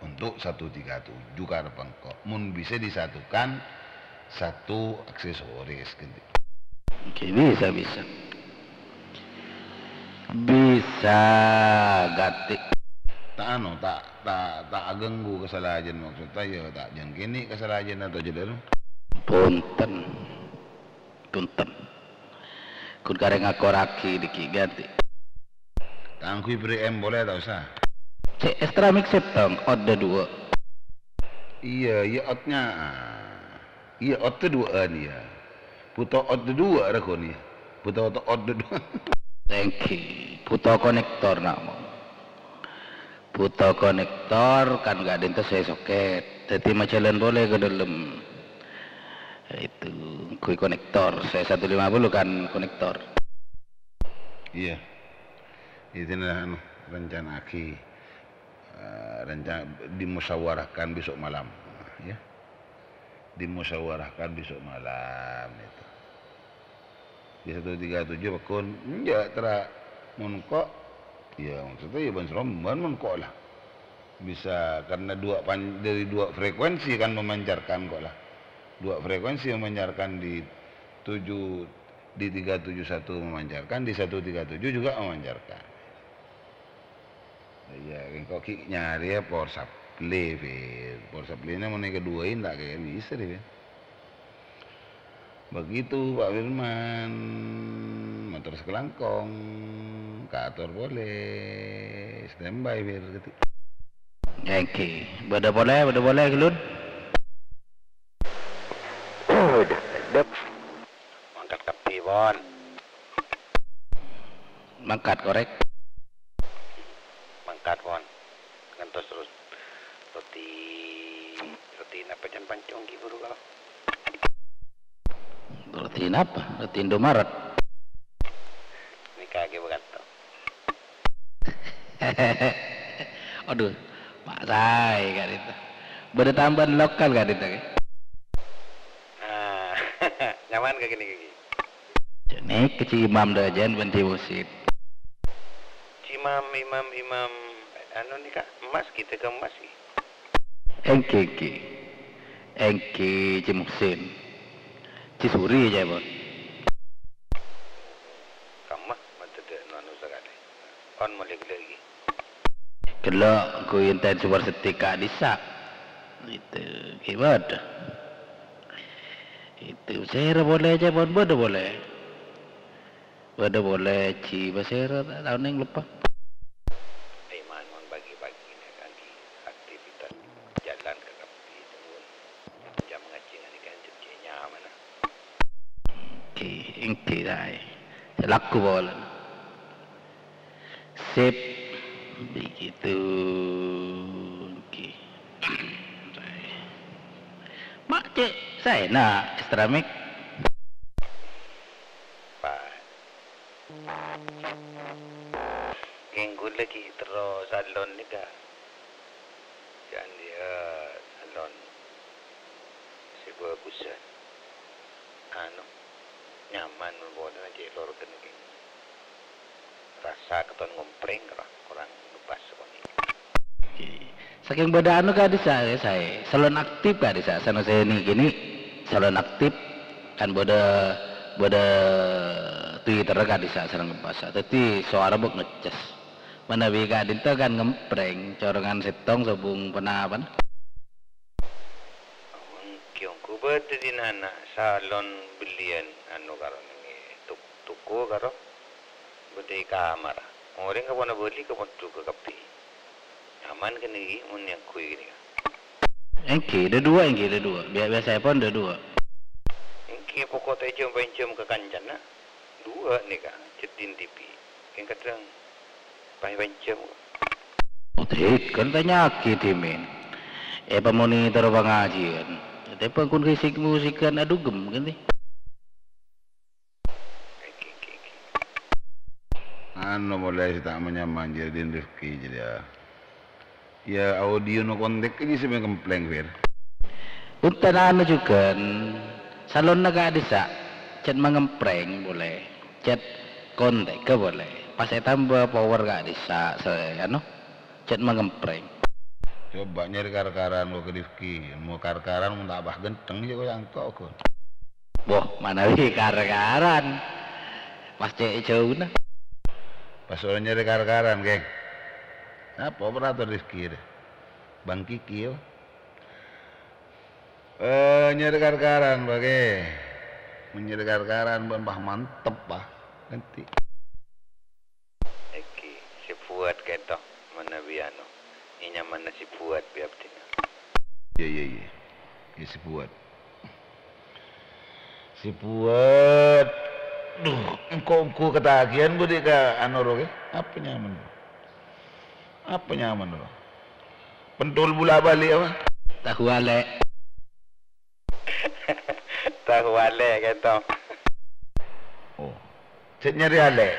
untuk 137 karena pengkok. Mun bisa disatukan satu aksesoris gitu. Oke, bisa. Bisa ganti. Tak ganggu kesalahan maksudnya ya tak jangkini kesalahan atau jeder. Punten. Kun kareng akoraki diki ganti. Tangkui pre-M boleh tak usah. Cek extra mix tong ode 2. Iya outnya. Iya out dua dia. Puto out dua rekon ya. Puto out dua. Thank you. Puto konektor nama. Puto konektor kan gak ada saya soket. Jadi macalan boleh ke dalam. Itu kui konektor. Saya 150 kan konektor. Iya. Itu rencana aki. dimusyawarahkan besok malam, ya. Dimusyawarahkan besok malam itu. Di 137 bakun enggak tera munkok, ya maksudnya ya ban munkok lah. Bisa karena dari dua frekuensi kan memancarkan kok lah. Dua frekuensi memancarkan di 371 memancarkan, di 137 juga memancarkan. Ya, kok nyari ya power supply, power supply-nya mau naik keduain tak kayak bisa deh. Begitu Pak Firman, motor sekelangkong, kator boleh, standby biar gitu. Oke, beda boleh gelun. Dep. Mangkat kapi bon. Mangkat korek. Mangkat bon. Ngantos terus roti apa jan pancong ki buru kalau. Roti apa? Roti Indomaret. Ini kage begato. Aduh, mak saya kan itu. Beda tambahan lokal kan itu. Nah, nyaman kayak gini. Jadi kecimam dah jen benci musit. Imam anu nih kak emas kita ke emas sih. Engki Cimusin. Cisuri aja bon. Kamu mata deh anu sekali. On mulai lagi. Kalau ku inten super setika disa. Itu gimana? Itu saya boleh aja bon, boleh. Boleh ci basera tahun yang lepas. Iman mon bagi-bagi nih kaki aktivitas jalan ke kapi itu jam ngacing ini kan jadinya mana. Inti dah. Laku bola. Sip begitu. Mak cek saya nak extra mic. Minggu lagi terus salon ni kak. Jangan dia salon sebuah pusat. Anu nyaman boleh aja lor kena gini. Rasa keton ngompreng kurang lepas sekali. Saking beda anu kak saya salon aktif kak sana saya ni gini salon aktif kan beda Twitter kak sana ngepas. Tapi suara buk ngecas. Mana bika dinta kan ngempreng corongan setong sabung penapan. Kiong ku berde di nana salon belian anu karo ni tuku karo berde kamar. Orang kapan beli kapan tuku kapi. Aman kan ni mun yang kui ni. Engki ada dua. Biasa pun ada dua. Engki pokok tak jom pencom ke kancan na. Dua ni kan cetin TV. Yang kadang pencom. Oh kan tanya kitimin. Pemonitor pengajian. Tapi pun kisik musikan adu gem kan ni. Anu mulai tak menyaman jadi Rifki jadi ya audio no kontak ini sih menggempleng Fir. Untuk anu juga salon naga desa chat mengempreng boleh, chat kontak ke boleh. Pas saya tambah power gak desa saya anu chat mengempreng. Coba nyari karkaran lo ke Rifki, mau karkaran mau tak bah genteng je kau yang kau kau. Boh mana wi karkaran, pas cek jauh nah. Pas orang nyari karkaran geng. Apa operator Rifki deh? Bang Kiki yo. Nyari karkaran bagai, menyari karkaran bah mantep bah nanti. Si Fuad ketok mana biano. Inya mana si Fuad biar tina. Iya. Ya si Fuad. Si Fuad. Duh, engkau ketagihan gue ke anoro ke? Apa nyaman? Pentul bola balik apa? Tahu ale. Tahu ale ketok. Oh. Cek nyari ale.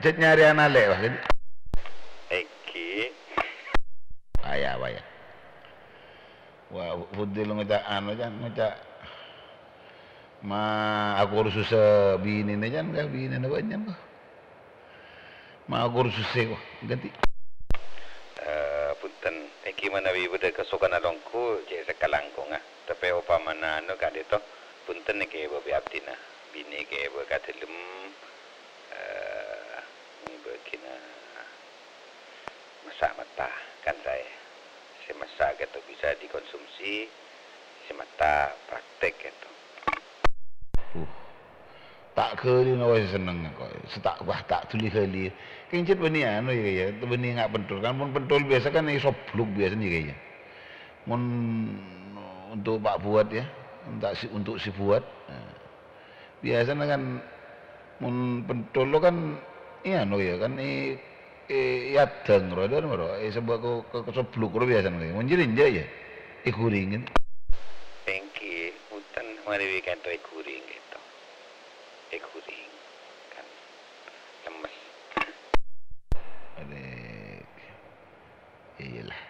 Cek nyari anale wah. Payah. Wah, fudil ngecak anu jan ngecak aku harus susah bini nih jan kah bini nih banyak kah. Aku harus susah kah ganti. Punten iki menawi beda kesukaan adongku je sekalangkung tapi upamana anu kade to punten iki babi abdina bini ke berkatelem ni berkina masak mata kan saya masak itu bisa dikonsumsi semata praktek itu tak kali nawai seneng kok setak wah tak tuli kali kincit beni anu ya tu beni ngak pentul kan pun pentul biasa kan sobluk biasa nih kayaknya mun untuk Pak Buat ya untuk si Buat biasanya kan mun pentul lo kan iya no ya kan yadang roda maro sebab ke sobluk ro biasa nih mun jirin ya ikuringin pengki hutan mari kan to ikuring gitu ikuring kan lemes iyalah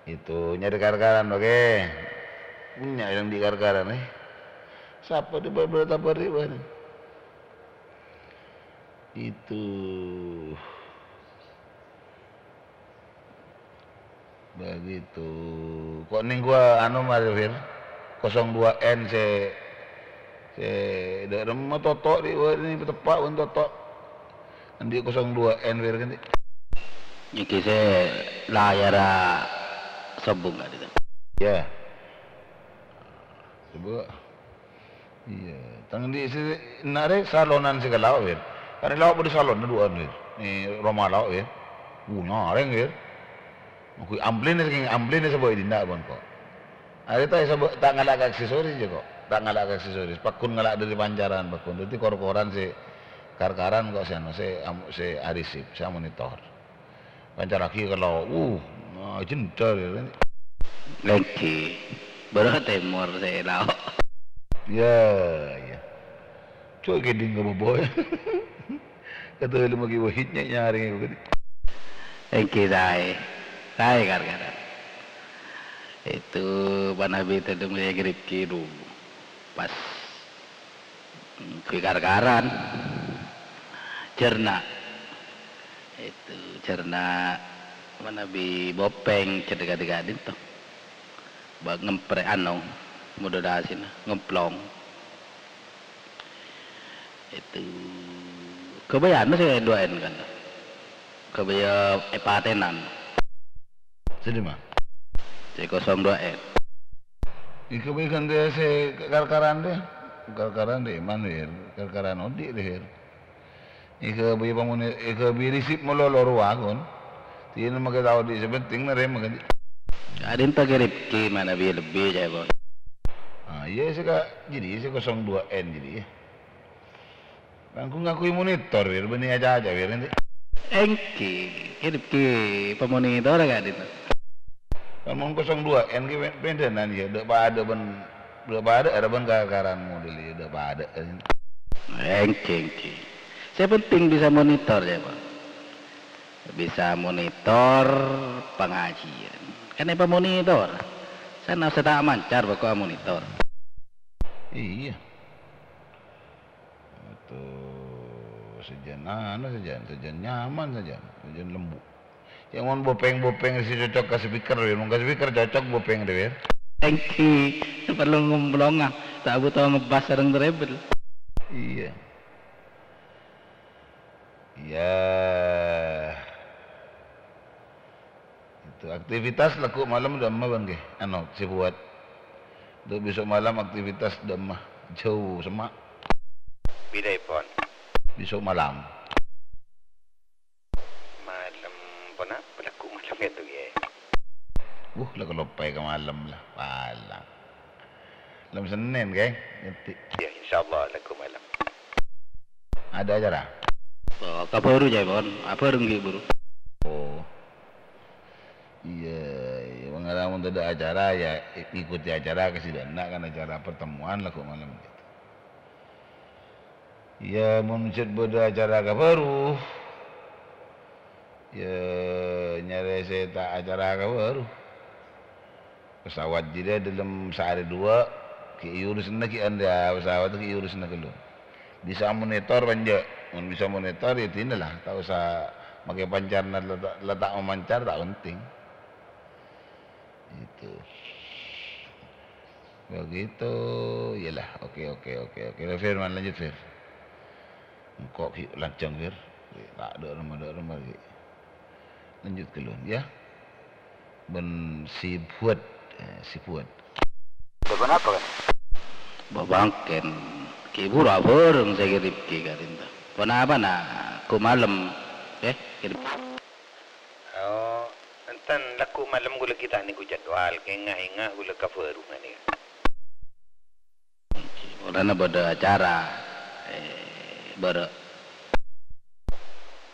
itu nyari karkaran oke punya yang di karkaran siapa di beberapa ribu itu begitu kok ning gua anu Marifir 02N se daerah mau totok di ini tepak pun totok nanti 02N wir kan iki se layar sobung kan itu ya coba iya tang di nare salonan segala wir karena lauk pada salon dua wir ni Roma lauk wir ngareng wir aku amplin ni sebab dinda pun kok ada tak sebab tak ngalak aksesoris je kok tak ngalak aksesoris pakun ngalak dari pancaran pakun itu kor-koran si karkaran kok si arisip saya monitor pancar lagi kalau jentar lagi baru temur saya lauk ya cuy keding ke boboy kata lu magi wahidnya nyari gitu lagi saya karkaran itu Nabi tadi mulai grip kiru pas ke karkaran cerna itu cerna Nabi bopeng cedek-cedek itu bag ngempre anu mudah dasin ngeplong itu kebayaan saya 2N kan kebaya patenan sedih mah saya 02N ika bikin dia si karkaran deh mana ya karkaran odik deh ika bi bangun ika bi risip melolor wagon tiada makai tahu di sebenting nare makai adin pakai ripki mana bi lebih saya bos iya sih kak jadi sih 02N jadi ya aku ngakui monitor ya benih aja ya nanti engki ripki pemonitor gak adin kan mau 02N ki pendenan ya dak pada ada ben karkaran model ya dak pada engki saya penting bisa monitor ya bos bisa monitor pengajian kan apa monitor sana saya tak mancar bakal monitor iya itu sejan nyaman saja sejan lembut yang mau bopeng si cocok ke speaker ya mau ke speaker cocok bopeng deh ya engki perlu ngomblongan tak butuh ngebas sareng treble iya itu aktivitas laku malam udah mah bang ke si buat untuk besok malam aktivitas udah mah jauh semak bidai pon besok malam pon pelaku macam itu ya lah kalau pai ke malam lah palang malam Senin geng ngerti ya insyaallah laku malam ada acara kabaru jay bon apa renggi buru iya pengalaman ada acara ya ikuti acara kesidana kan acara pertemuan lah kok malam gitu ya mencet beda acara kabaru Ya nyari saya tak acara kau baru. Pesawat dia dalam sehari dua ki urus nak ki anda pesawat tu ki urus nak dulu. Bisa monitor panja, bisa monitor itu inilah. Tak usah pakai pancar letak memancar tak penting. Itu. Begitu, iyalah. Okey. Firman lanjut Fir. Kok lancang Fir? Tak ada rumah lagi. Lanjut ke lun ya. Ben si buat. Depan apa kan? Babangken. Kibur aborong saya kirip ki karinta. Kenapa na? Ku malam. Kirip. Oh, entan laku malam gula kita ni ku jadwal. Kengah gula cover ni. Orang pada acara. Ber.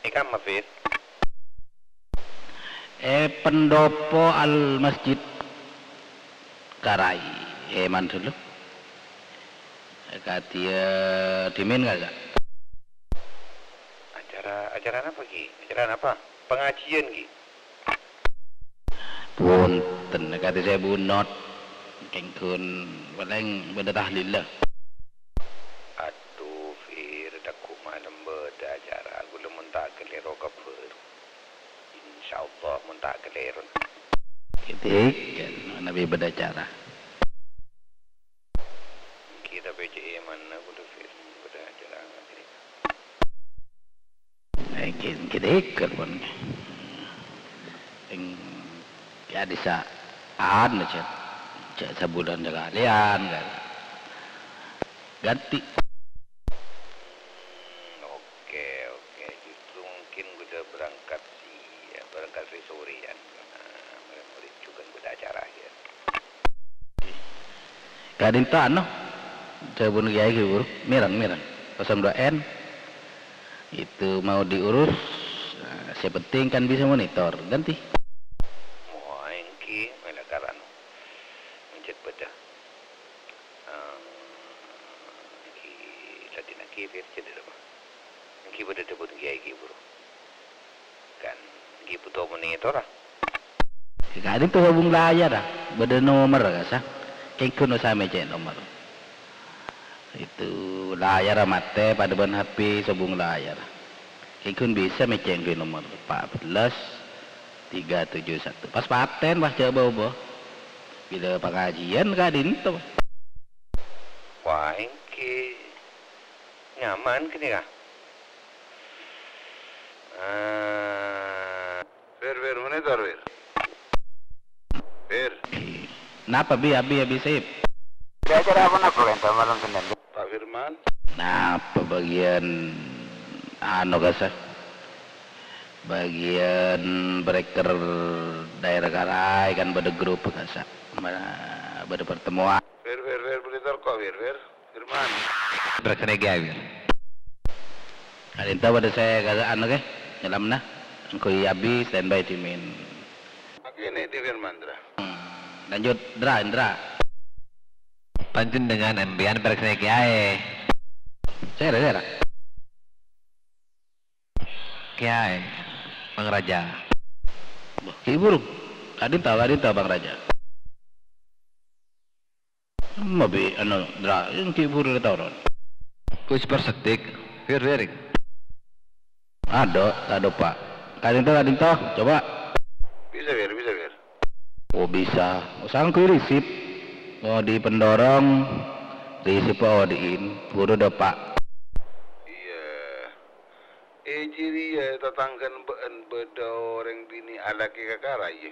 Ikam mafir. Pendopo al masjid Karai man dulu katia dimin kagak acara apa Ki? Acara apa? Pengajian Ki? punten kata saya bunot kengkun paling benda tahlil lah. Aduh Fir daku malam beda acara gula muntak kelero kapur insyaallah muntak kelero Ketik kan Nabi beda cara kita BCE mana gula Fir beda acara ngadri ketik kan pun ya bisa an cek sebulan sekalian kan ganti. Oke justru mungkin udah berangkat sore kan murid juga udah acara ya kadin tak no sebelum kiai gitu mirang 02N itu mau diurus saya penting kan bisa monitor ganti mau engki melakaran mencet beda ki latin ki versi apa engki beda debut kiai ki bro kan ki butuh monitor lah kadin tuh hubung layar dah beda nomor kasa kengkun sama cek nomor itu layar mate pada ban HP sobung layar kengkun bisa mecengkin nomor 14371 pas paten pas coba bila pengajian kadin tuh wah engki nyaman kini kah Fir monitor Fir. napa abi sip Ada acara apa kan malam Senin? Pak Firman. napa bagian anu kasa bagian breaker daerah Karai kan pada grup kasa pada pertemuan Fir monitor kok Fir Firman. berkerja wir kadin tahu pada saya kata anu ke nyelam nah koi abi standby timin Ini di Firman Dra. lanjut Indra Pantun dengan ambian berkena kiai. saya Kiai, Bang Raja. hibur kadin tahu Bang Raja mabe anu Dra yang hibur tahu ron Kus persetik, Fir. ada Pak kadin tahu coba Bisa Fir. oh bisa usang kui risip mau di pendorong risip diin guru do Pak Iya. Ciri ya tatangkan beda orang bini ala ke kakara ya.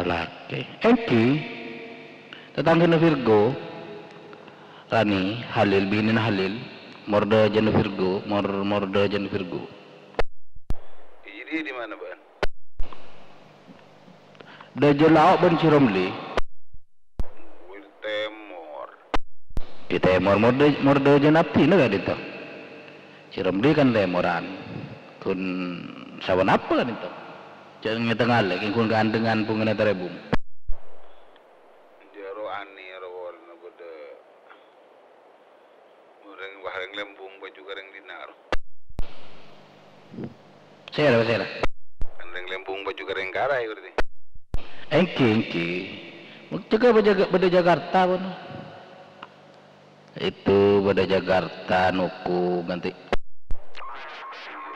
laki Eki tetangga Virgo Rani Halil binin Halil Morda jan Virgo Morda jan Virgo Jadi di mana Ban? Dajelau ben Ciromli Wil Temor. di Temor Morda jan Apti na dito Ciromli kan lemoran kun sawan apa kan itu jangan tengah lagi kun gandengan pungan terebum Jaro ani rawol na beda. Orang lembung baju gareng dinar. Saya lah. Andeng lembung baju kering karai berarti. Engki. Jaga pada Jakarta pun. Itu pada Jakarta nuku ganti.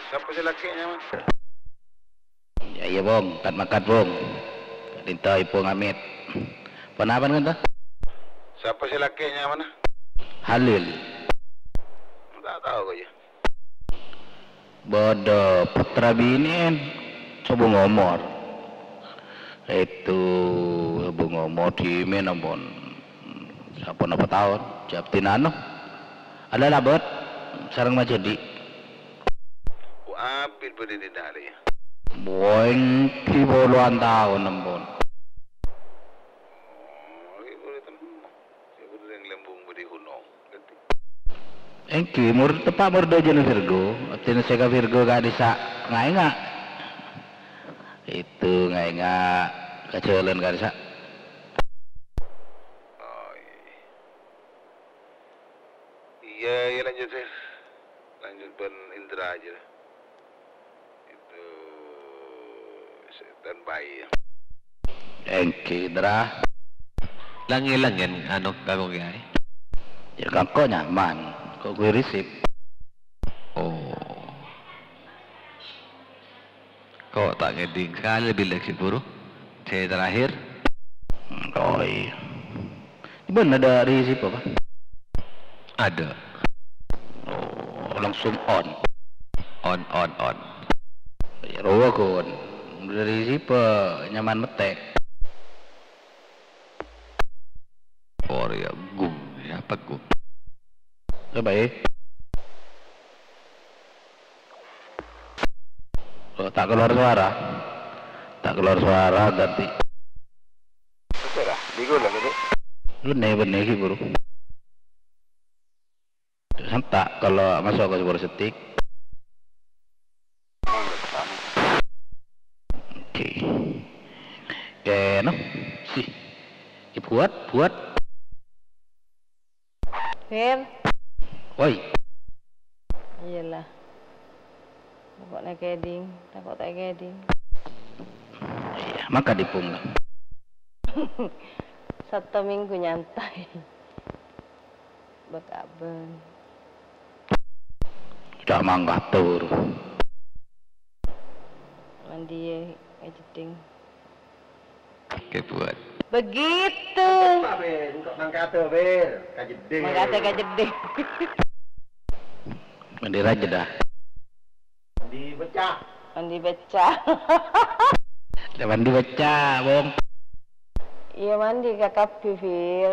Siapa si lakinya mas? Ya iya bong, kat makat bong. Dinta ipo ngamit. Panapan kan ta? Siapa si lakinya mana? Halil. Tak tahu aja. Bodoh putra bini coba ngomor. Itu coba ngomor di mana pun. Siapa napa tahun? Siap tinano. Ada labet. Sarang mah jadi. Apil pada di dari. Boing ki puluhan tahun nembon. Ibu itu, ibu yang lembung beri gunung. Engki mur tepak mur do jenis Virgo. Artinya sega Virgo gak bisa ngai. Itu ngai kecelan gak bisa. Oh iya lanjut sir. Lanjut ben Indra aja. Itu setan bayi. Engki dra. Langin ano kagong gay. Ya kangko nyaman. Kok gue risip. Oh. Kok tak ngeding kali bilang si guru. Saya terakhir. Oh iya. Bener ada risip apa? Ada. Oh, langsung on. On. Ya rawa kon. Dari risip nyaman metek. Oh ya gum. Ya apa gum? Coba ya. Oh, tak keluar suara ganti. Terserah, bigo lah gitu. Lu bener sih bro. Santak kalau masuk ke sebuah setik. Oke. No sih. Buat. Fir, Woi. iyalah. Takut naik keding, takut tak keding. Iya, maka dipung lah. 1 minggu nyantai. Bekaben. Udah mangga tur. Mandi jeding. Kebuat. Begitu. Mangkate ber, kajeding. Mangkate kajeding. Mandi raja dah. Dibecah. Mandi beca. Mandi baca, bong. Iya mandi ke kapi Fir.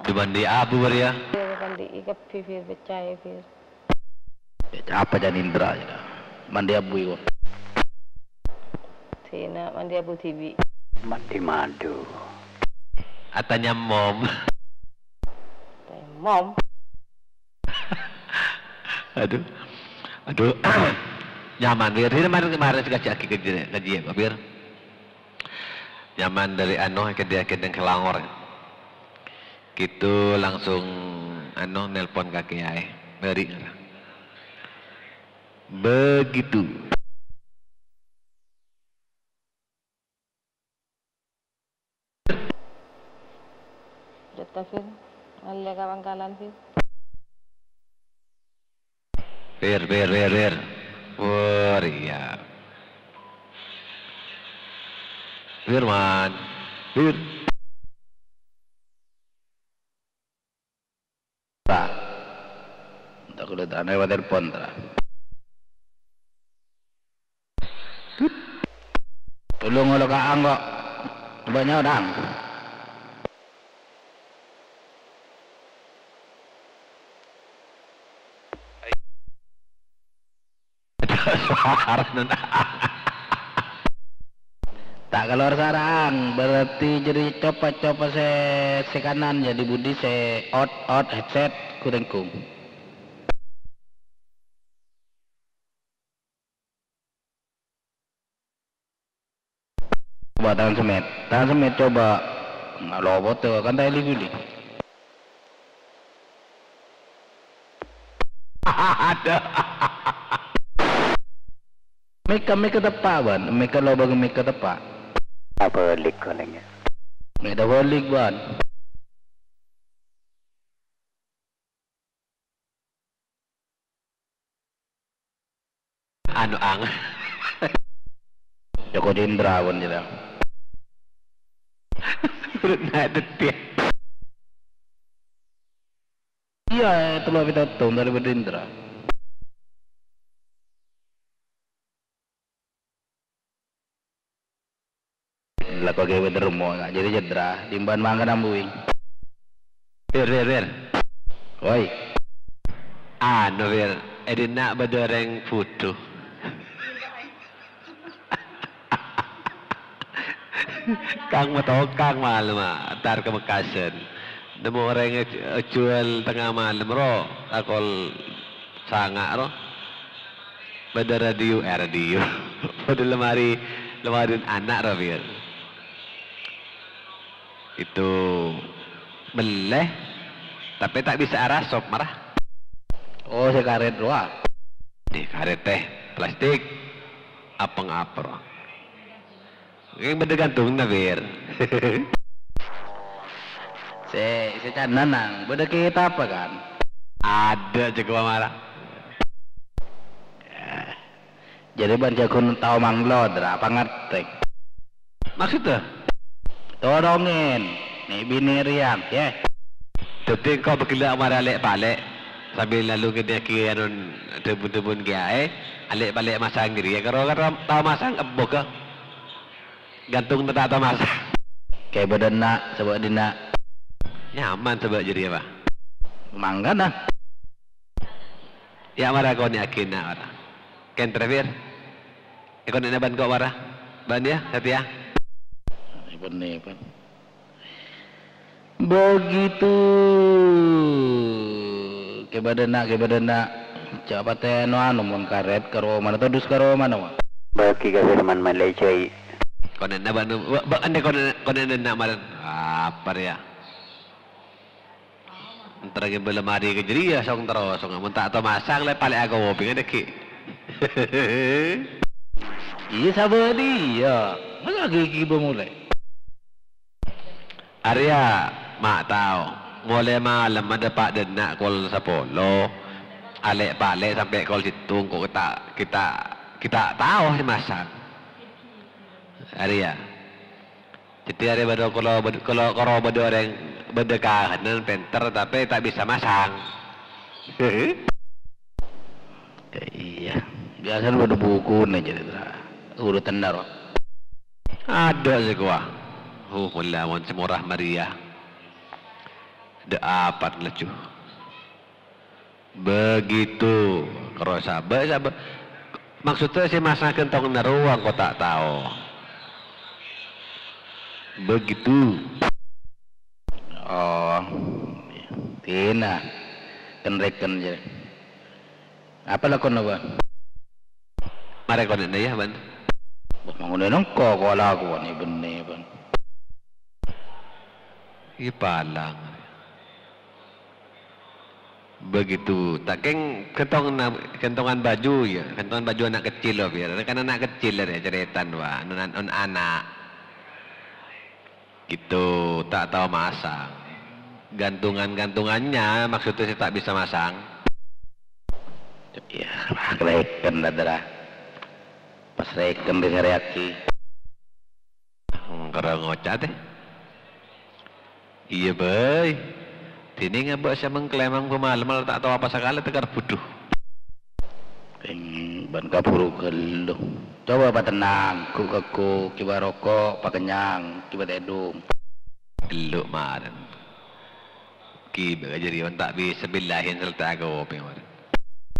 Di mandi abu ya. Mandi ke kapi Fir beca ya Fir. Apa jadi Indra ya? Mandi abu itu. Sina mandi Abu TV. Mati madu. Atanya mom. Mom. Aduh. Nyaman Bir. Ini kemarin dikasih aki kaji ya, Bir. Nyaman dari ke dia yang Kelangor. Gitu langsung nelpon kaki ay. Beri. Begitu. Data Fir. Malah ka Bangkalan Fir. Bir. Wah, iya. Firman. Bir. Tak kulit aneh wa telepon tra. Tulung lo kaang kok. Banyak orang. Tak keluar sarang berarti jadi coba se kanan jadi budi se out headset kurengkung. Coba tangan semet coba nggak lobot tuh kan tadi budi. Ada. Mika tepak ban, mika lo bagi mika tepak. Apa lik konengnya? Mika balik ban. Anu ang. Joko Dindra ban jelah. Urut nak detik. Iya, itu lo kita tahu dari Dindra. Lah kau gawe dermo enggak jadi jedra, dimban mangga nambuing. Bir. Oi. Anu bir, edin nak berdereng foto. Kang matokang malam tar ke Bekasen. Nemu orang jual tengah malam ro, akol sanga ro. Pada radio. Pada lemari anak ro bir. Itu meleh, tapi tak bisa arah sop marah. Oh, saya karet doa. Di karet teh plastik, apeng-apeng. Yang bergantung na bir. Saya cananang, beda kita apa kan? Ada jago marah. Jadi ban jago tahu manglo, dra apa ngerti? Maksudnya? Tolongin, nih bini riang, ya. Tapi kau berkelak marah alek balik sambil lalu kena kira non tebun kia alek balik masang diri. Kalau tahu masang ebok ke? Gantung tak tahu masang. Kayak badan nak, sebab dina. Nyaman sebab jadi apa? Mangga dah. Ya marah kau ni yakin nak marah. Ken terakhir. Kau nak ban kau marah? Ban dia, Setia. Benih. Begitu. Ke badan nak. Coba teh anu mun karet karo mana todus karo mana? Bagi ka firman Malaysia. Kau nak ban ande kau nak marah. Apa dia? Entar lagi belemari ke jadi ya song terus mun tak tahu masang le palik aku pengen deki. Iya sabar dia. Masa gigi bermulai. Arya, mak tahu. Mulai malam ada pak denak kol sapolo. Alek balik sampai kol situng kok kita tahu masang. Arya. Jadi ada kalau berdua orang berdekahan dan penter tapi tak bisa masang. Iya. Biasa lu ada buku nih jadi urutan daro. Ada sih gua. Mulawan semurah Maria. Ada apa lecu? Begitu. Kalau sabar. Maksudnya si masa kentong naruang kau tak tahu. Begitu. Oh. Tina. Kenreken je. Apa lakon na ba? Mari kau nak ya ban. Bangun nang ko lagu ni benih ban. Ipalang. Begitu. Takeng kentongan baju ya. Kentongan baju anak kecil loh biar. Kan anak kecil lah ceretan wah. Non anak. Gitu. Tak tahu masang. Gantungannya maksudnya saya tak bisa masang. Ya, reken dah. Pas reken bisa reaksi. Karena ngocak deh. Iya boy. Ini ngabak saya mengklaimang pemalam tak tahu apa sekali tegar buduh. Ban kapuru gelo. Coba apa tenang, ku kiba rokok, pak kenyang, kiba tedung. Elok maran. Kiba jadi orang tak bisa bilahin selta aku pengen.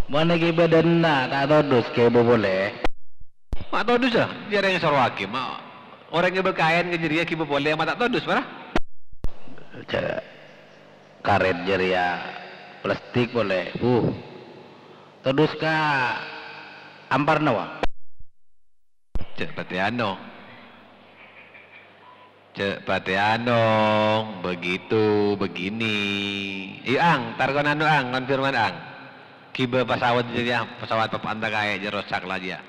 Mana kiba dana tak todus kiba boleh. Mak todus ah, dia yang sorwaki mak. Orang yang berkain kejeria kiba boleh mak tak todus marah. Karet jeria plastik boleh. Todus ka ampar nawa. Cek Patiano, begitu, begini. Ang, tarkon anu konfirman ang. Kiba pesawat jadi pesawat papanda kaya jerosak lah dia.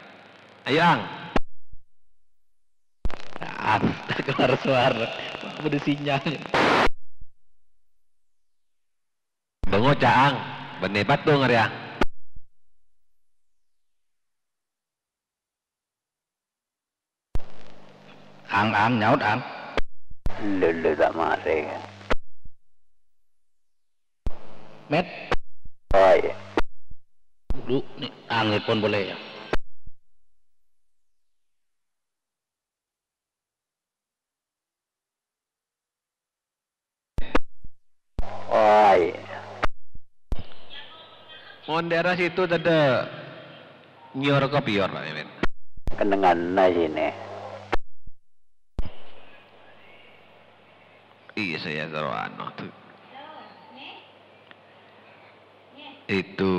Ayo Ang. Tak keluar suara. Apa sinyal? Bengocak Ang. Benebat tuh ngeri Ang. Ang nyaut Ang. Lulu tak mari. Met. Oh iya. Dulu nih Ang pun boleh ya. Oh iya. Mohon daerah situ ada nyor kopior Pak Mimin. Kendengan sini. Iya saya taruh tuh. Itu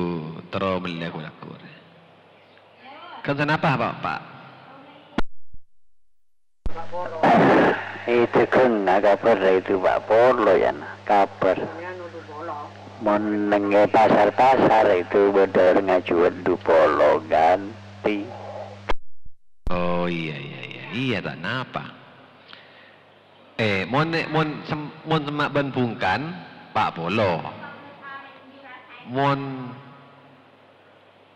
terus beli aku. Kan kenapa Pak? Itu kan kabar itu Pak Polo ya kabar. Menengah pasar itu bener ngajuan du Polo ganti. Oh iya tak napa. Mon semak ban bungkan Pak Polo. Mon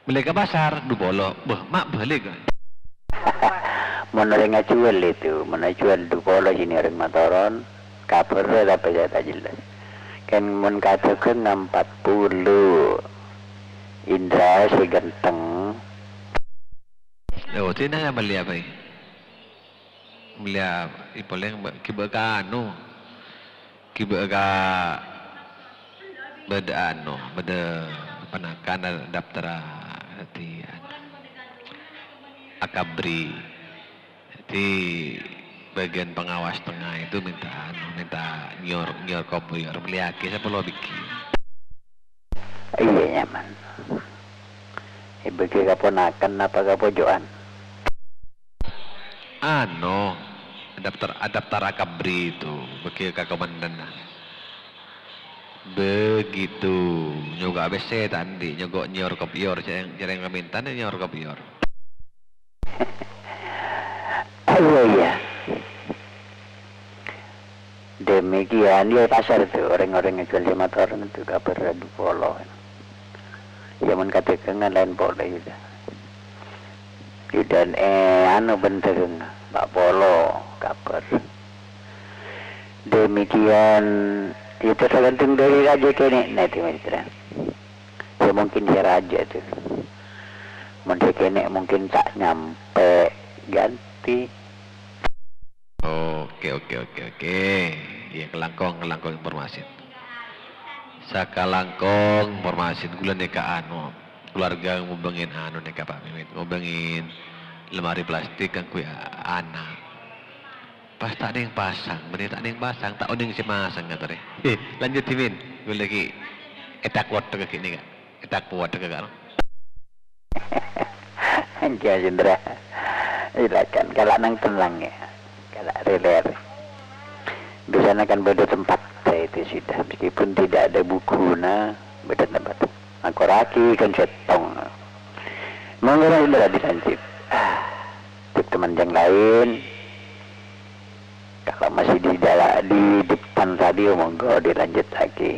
beli ke pasar du Polo. Mak balik kan. Menurut ngajual itu, menajual du Polo sini orang Mataron, kabar apa saya tak jelas. Kan mun katakan 40 Indra si ganteng. Oh, sini yang beli apa? Beli ipoleng kibaga anu. Kibaga beda anu, beda penakan daftar hati akabri. Di bagian pengawas tengah itu minta nyor kopior beli aki saya perlu bikin. Iya nyaman. Bagi kaponakan apa kapojokan? Adaptar akabri itu bagi kakomandan. Begitu nyoga ABC tadi nyogok nyor kopior jarang minta nyor kopior. Oh iya. Demikian dia pasar itu orang-orang yang jual motor itu kabar du Polo. Zaman katakan lain boleh gitu. Dan anu bener Pak Polo kabar. Demikian itu tergantung dari raja kene nanti mitra. Ya mungkin si raja itu. Mungkin kene mungkin tak nyampe ganti. Oke. Iya kelangkong informasi. Sakalangkong informasi bulan neka anu keluarga ngubengin anu neka Pak Mimin ngubengin lemari plastik kan kuya anak. Pas tak ada yang pasang, tak ada yang masang kata deh. Lanjut Mimin, gue lagi etak kuat tegak ini kak, etak kuat tegak kan? Anjir Jendra, silakan kalau nang tenang ya. Kalau reler bisa akan beda tempat saya itu sudah meskipun tidak ada buku beda tempat aku raki kan setong mengenai sudah dilanjut untuk teman yang lain kalau masih di depan tadi monggo dilanjut lagi.